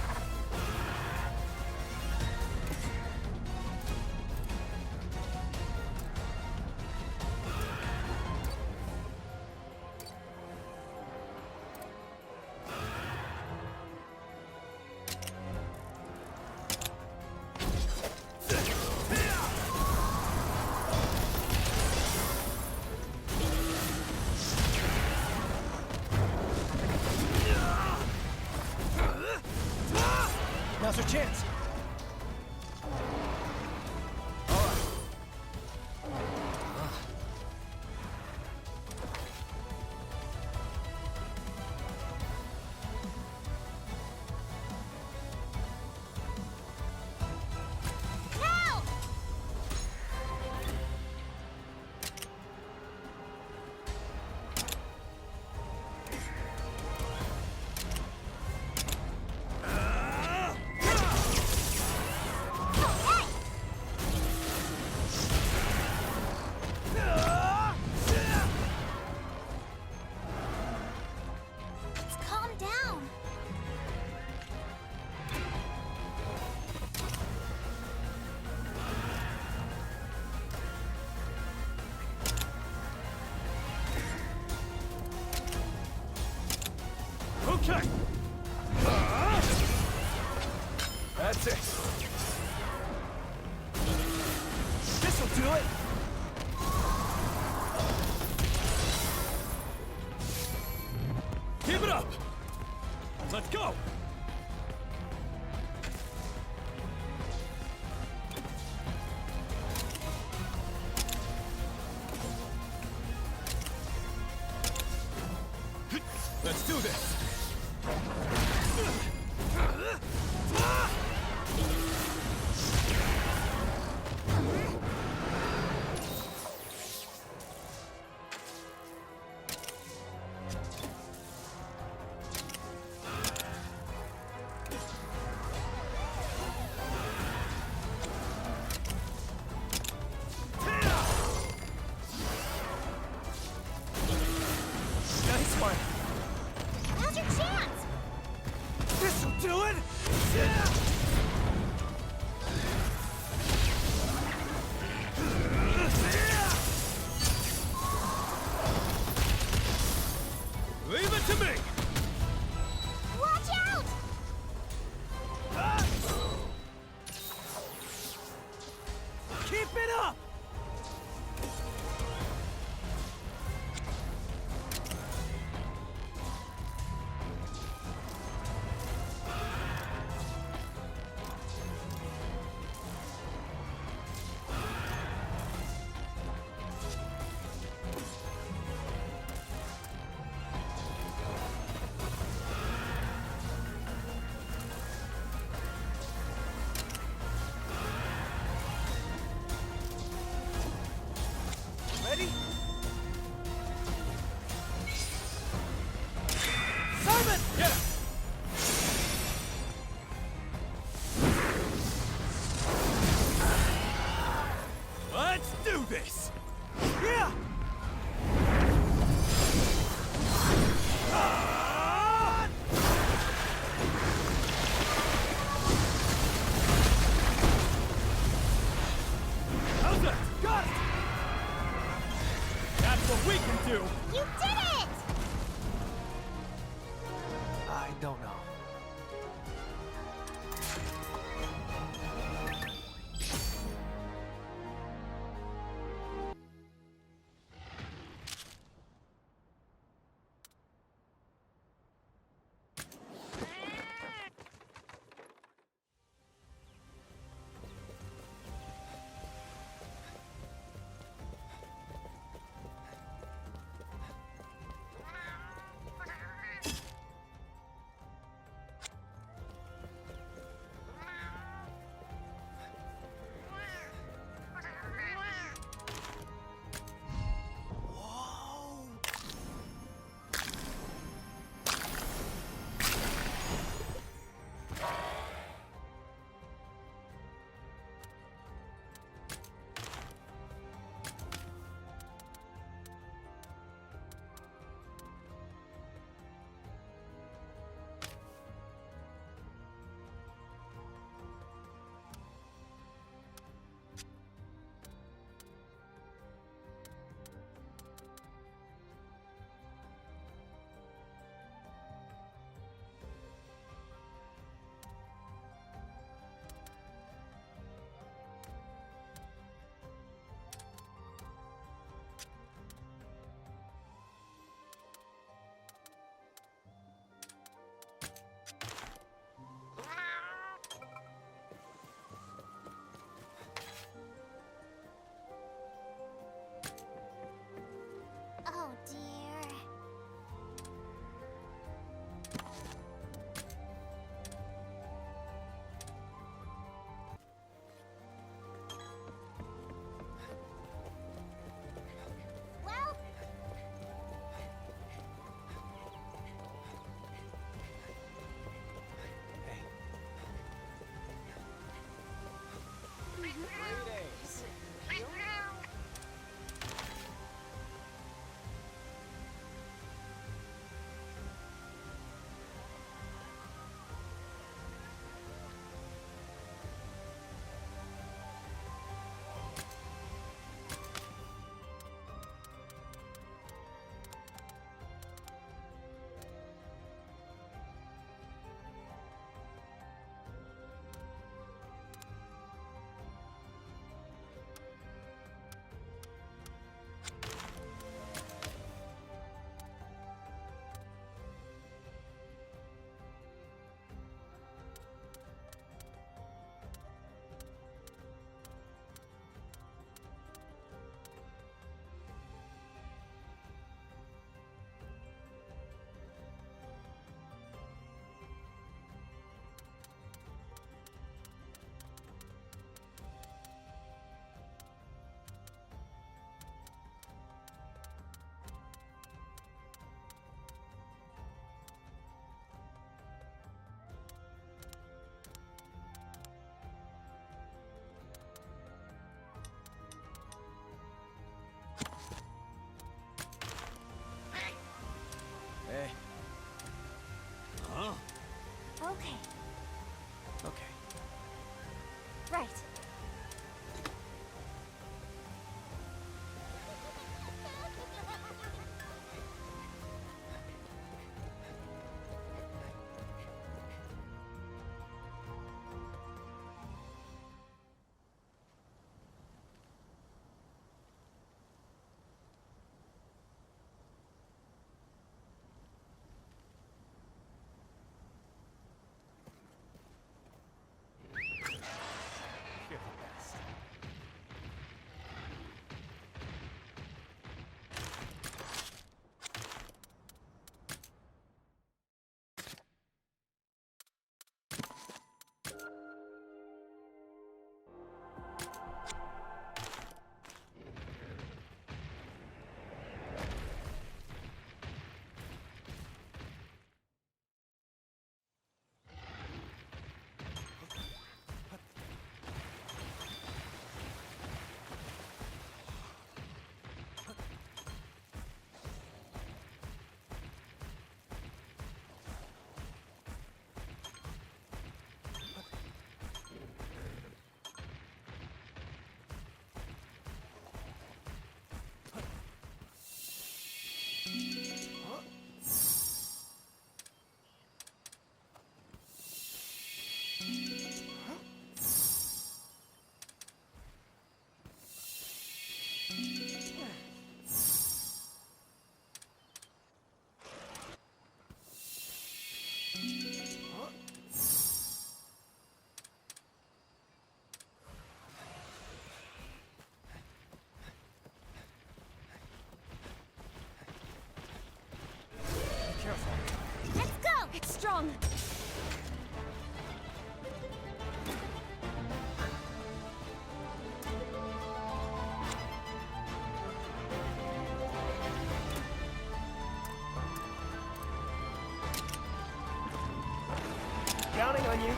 Now's your chance. Now! Okay! Let's calm down. Okay. That's it. This'll do it. Keep it up. Let's go. Let's do this. Nice one. Now's your chance. This'll do it. Leave it to me. Watch out! Keep it up. Ready? Simon! Yeah. Let's do this. Yeah! How's that? Got it! That's what we can do. You did it! I don't know. right. You're the best. Be careful. Let's go! It's strong. Counting on you.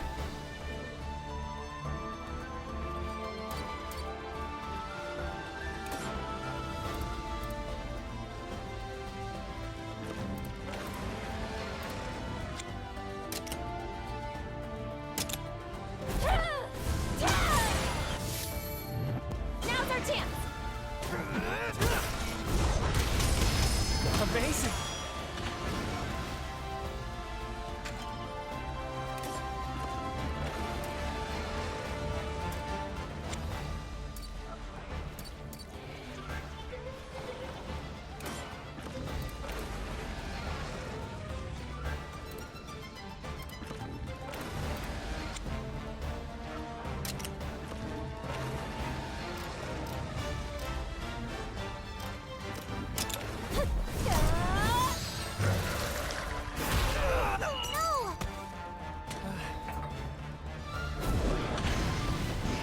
Now's our chance. Amazing. No!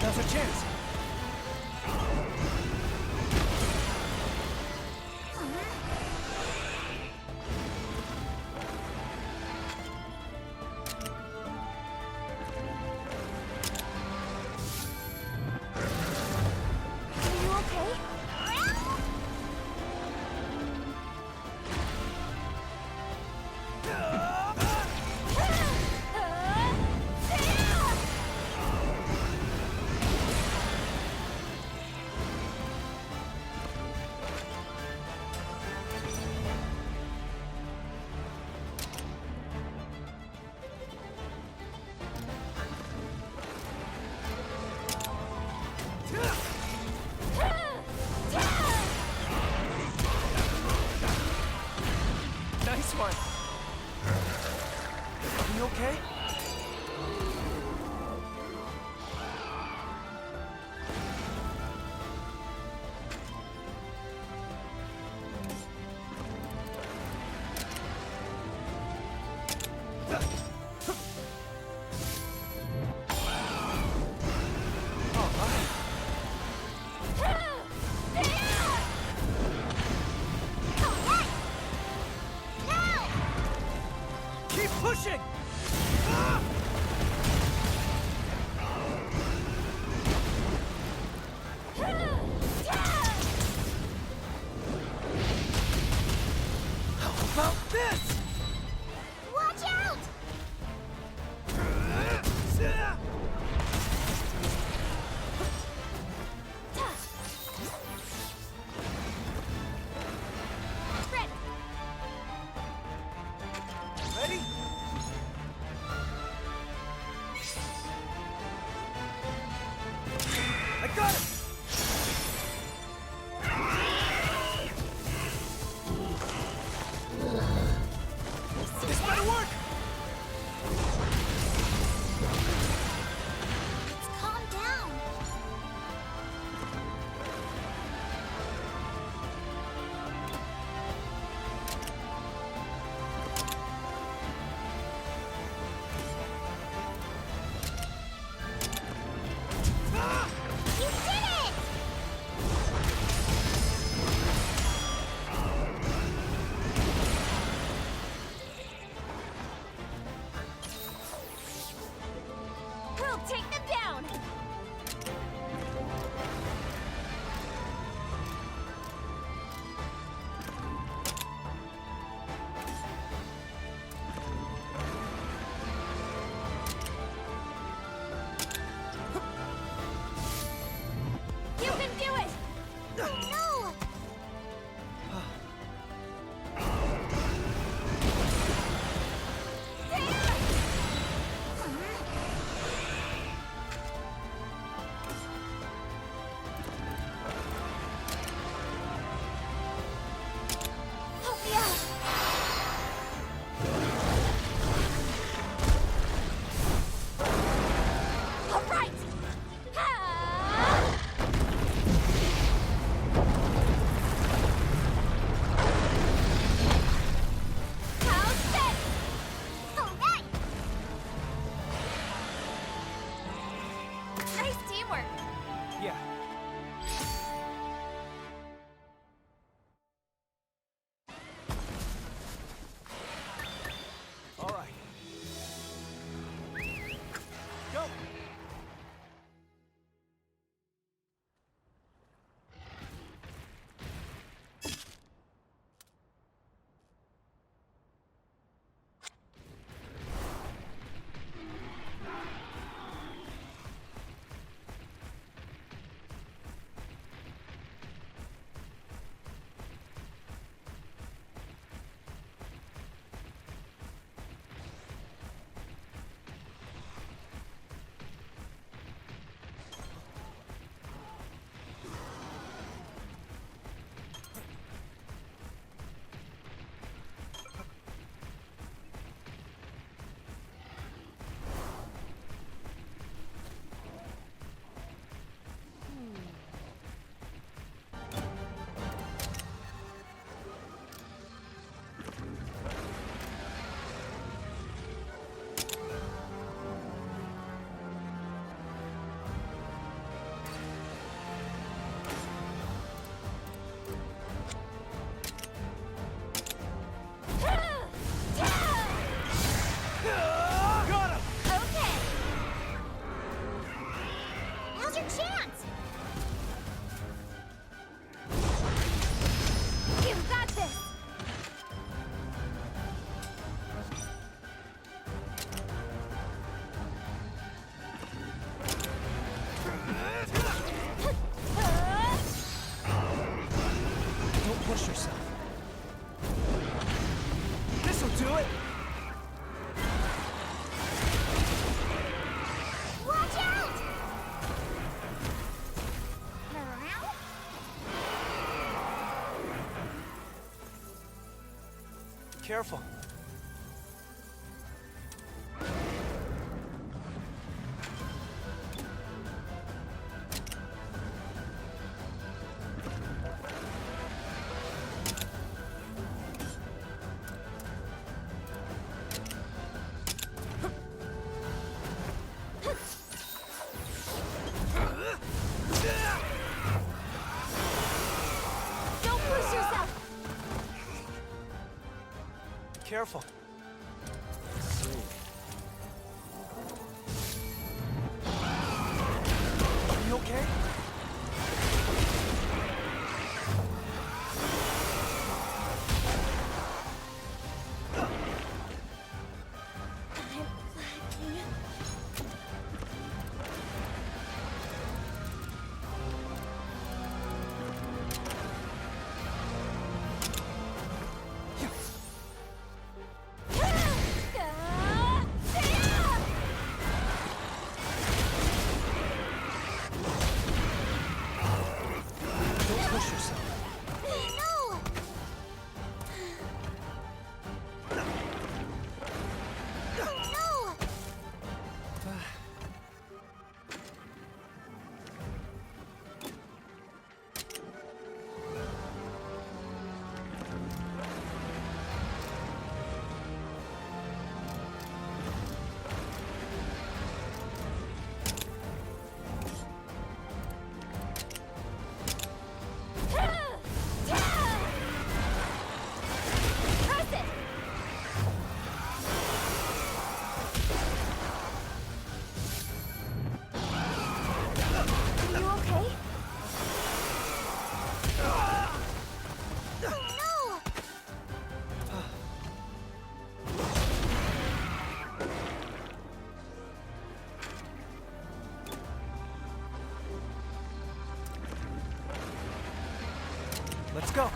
Now's our chance. Are you okay? I got it! This better work! Let's calm down. You did it! We'll take them down! You can do it! Oh no! Help me out! All right! Ah! How's this? All right! Nice teamwork. Yeah. All right. Go! Got him! Okay. Now's your chance. You've got this. Don't push yourself. This'll do it! Watch out! Turn around. Careful. Don't push yourself. Careful. Are you okay? okay? Oh no! Let's go.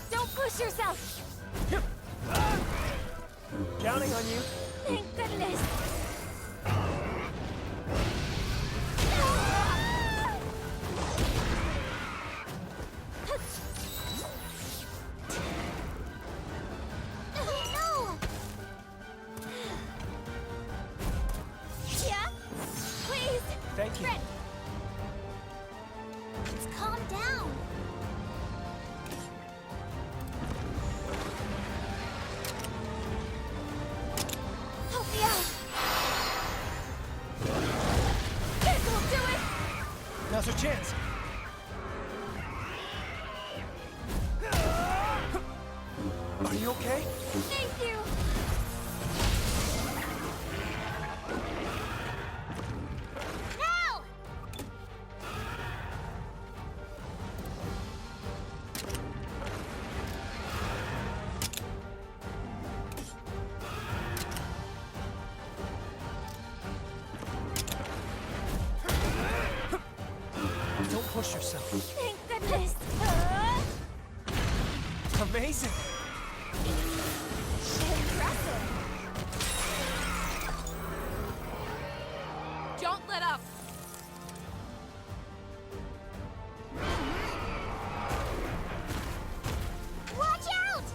Don't push yourself! Counting on you. Thank goodness! Oh no! Yeah? Please! Thank you. Fred! Let's calm down. Help me out! This'll do it! Now's our chance. Are you okay? Thank you! Now! Don't push yourself. Thank goodness! Amazing. Impressive! Don't let up! Watch out!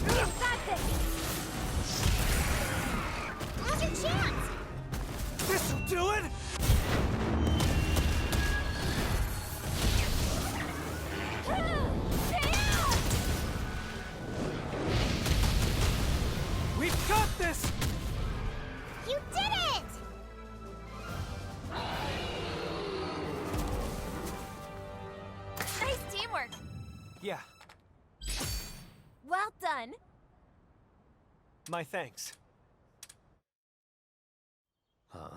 You've got this! Now's your chance! This'll do it. We've got this. You did it! Nice teamwork! Yeah. Well done! My thanks. Huh?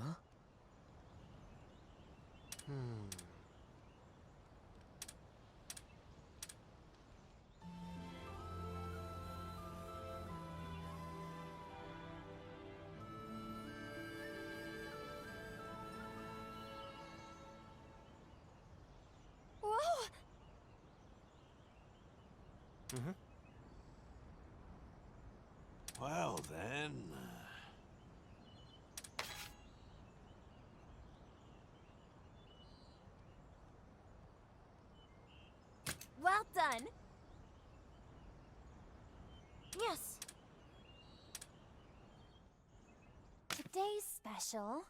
Whoa! Well then. Well done! Yes. Today's special.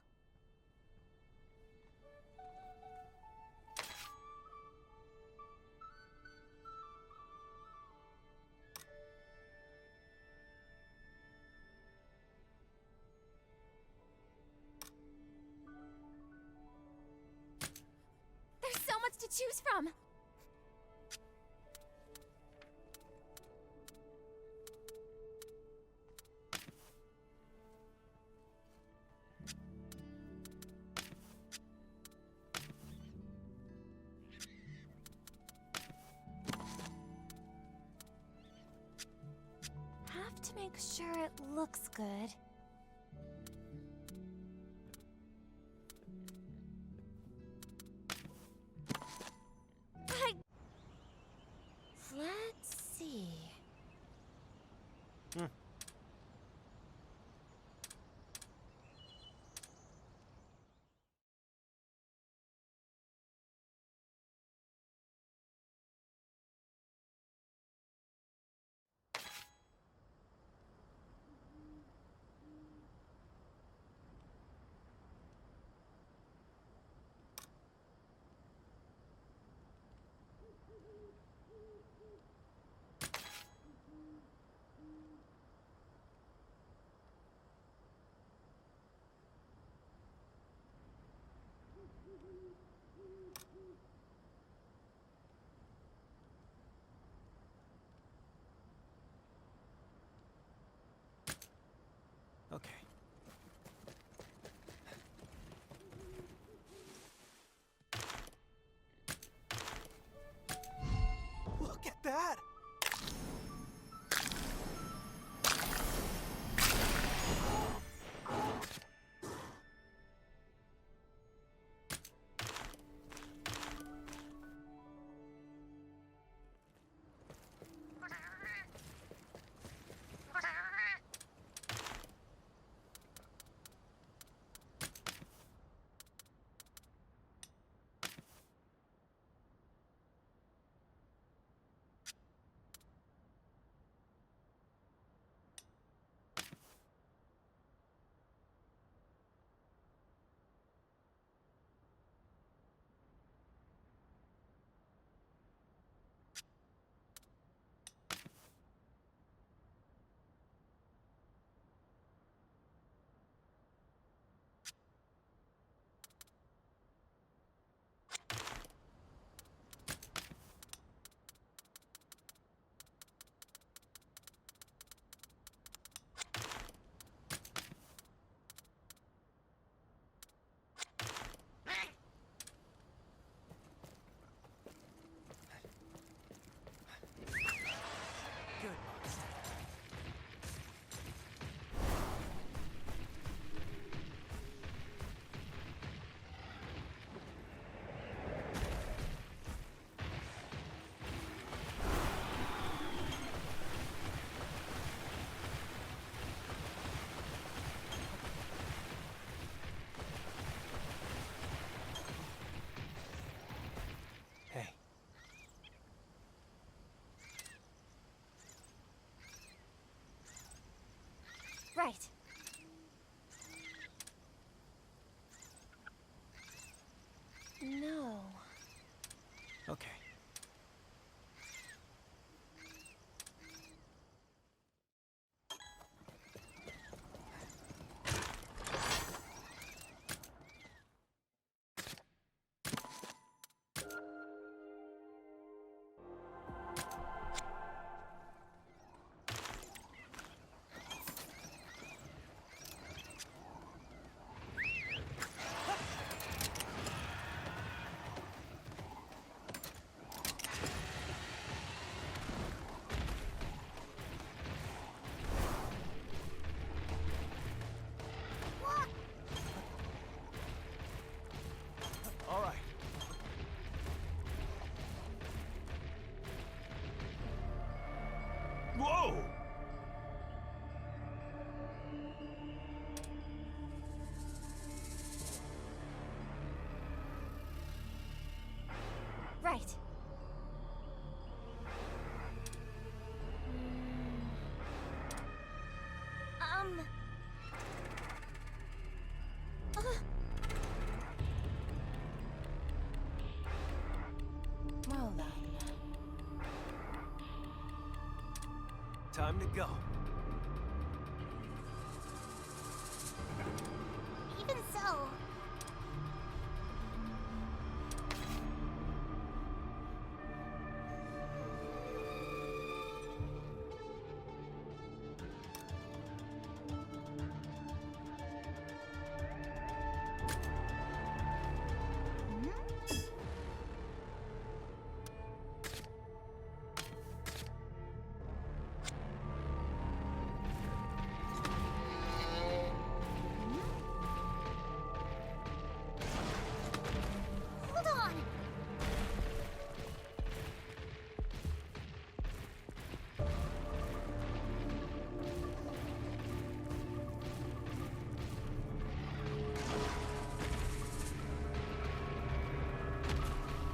There's so much to choose from. Have to make sure it looks good. Let's see. Right. No. Okay. What? All right. Whoa! Right. Um. Well then. Time to go. Even so. Hold on.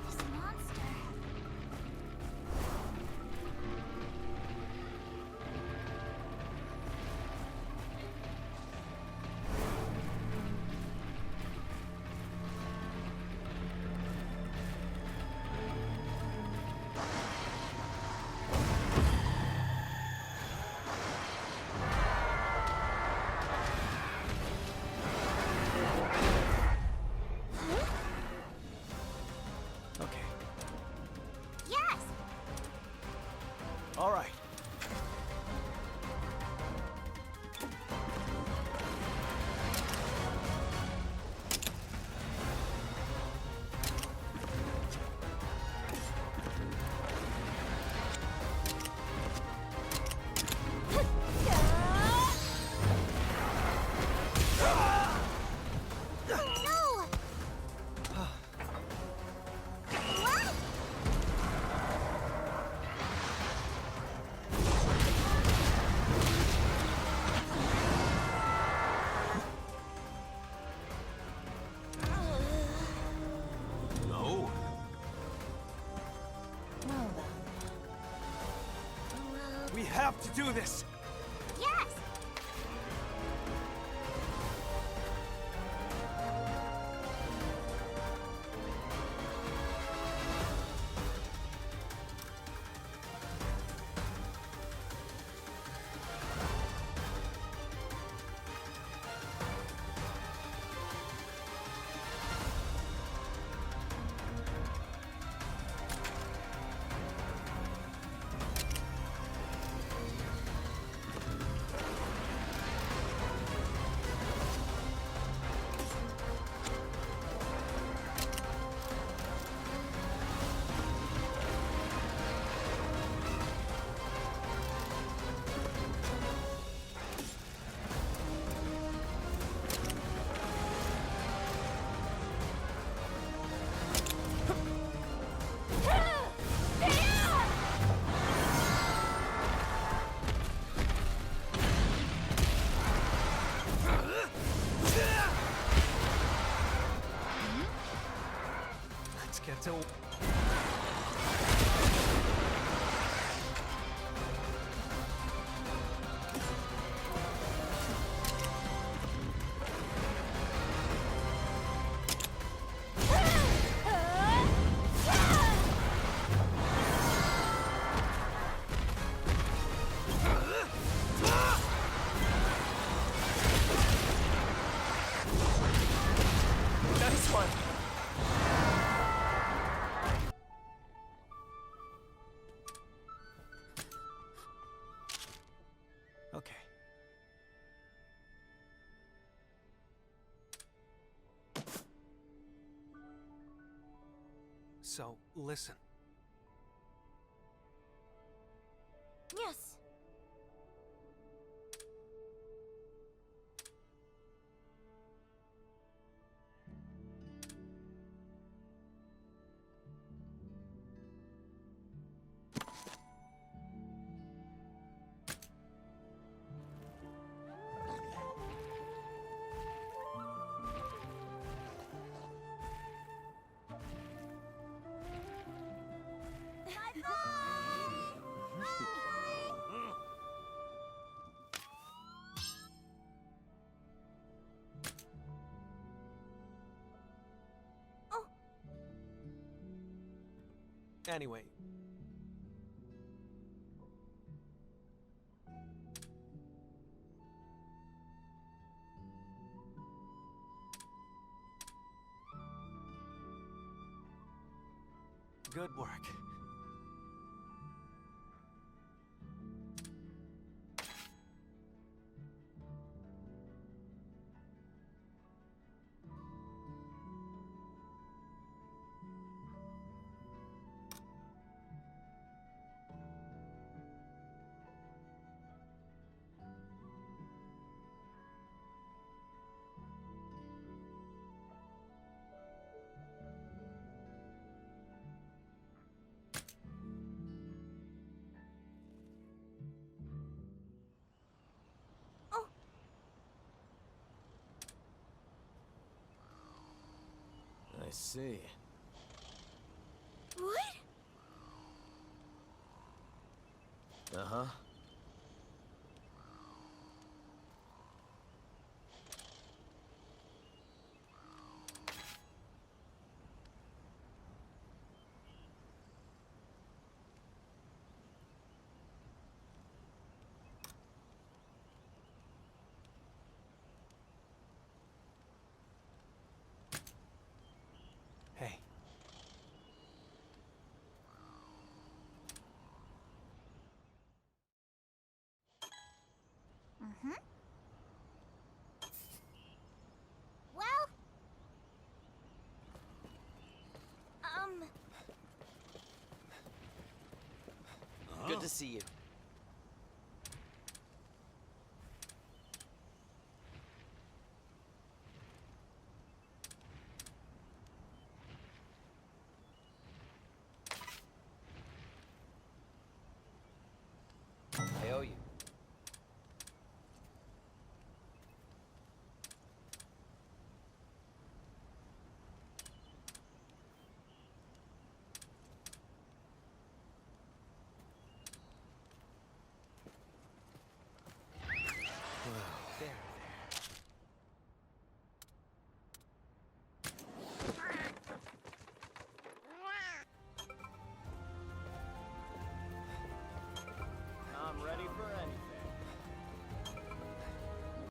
This monster. Okay. Yes. All right. No. What? No. Well then. We have to do this. Yes. Let's get to. So, listen. Yes. Bye-bye! Bye! Oh, Anyway. Good work. oh, I see. what? Uh-huh. Hey. Mm-hmm. Well, Good to see you. I owe you.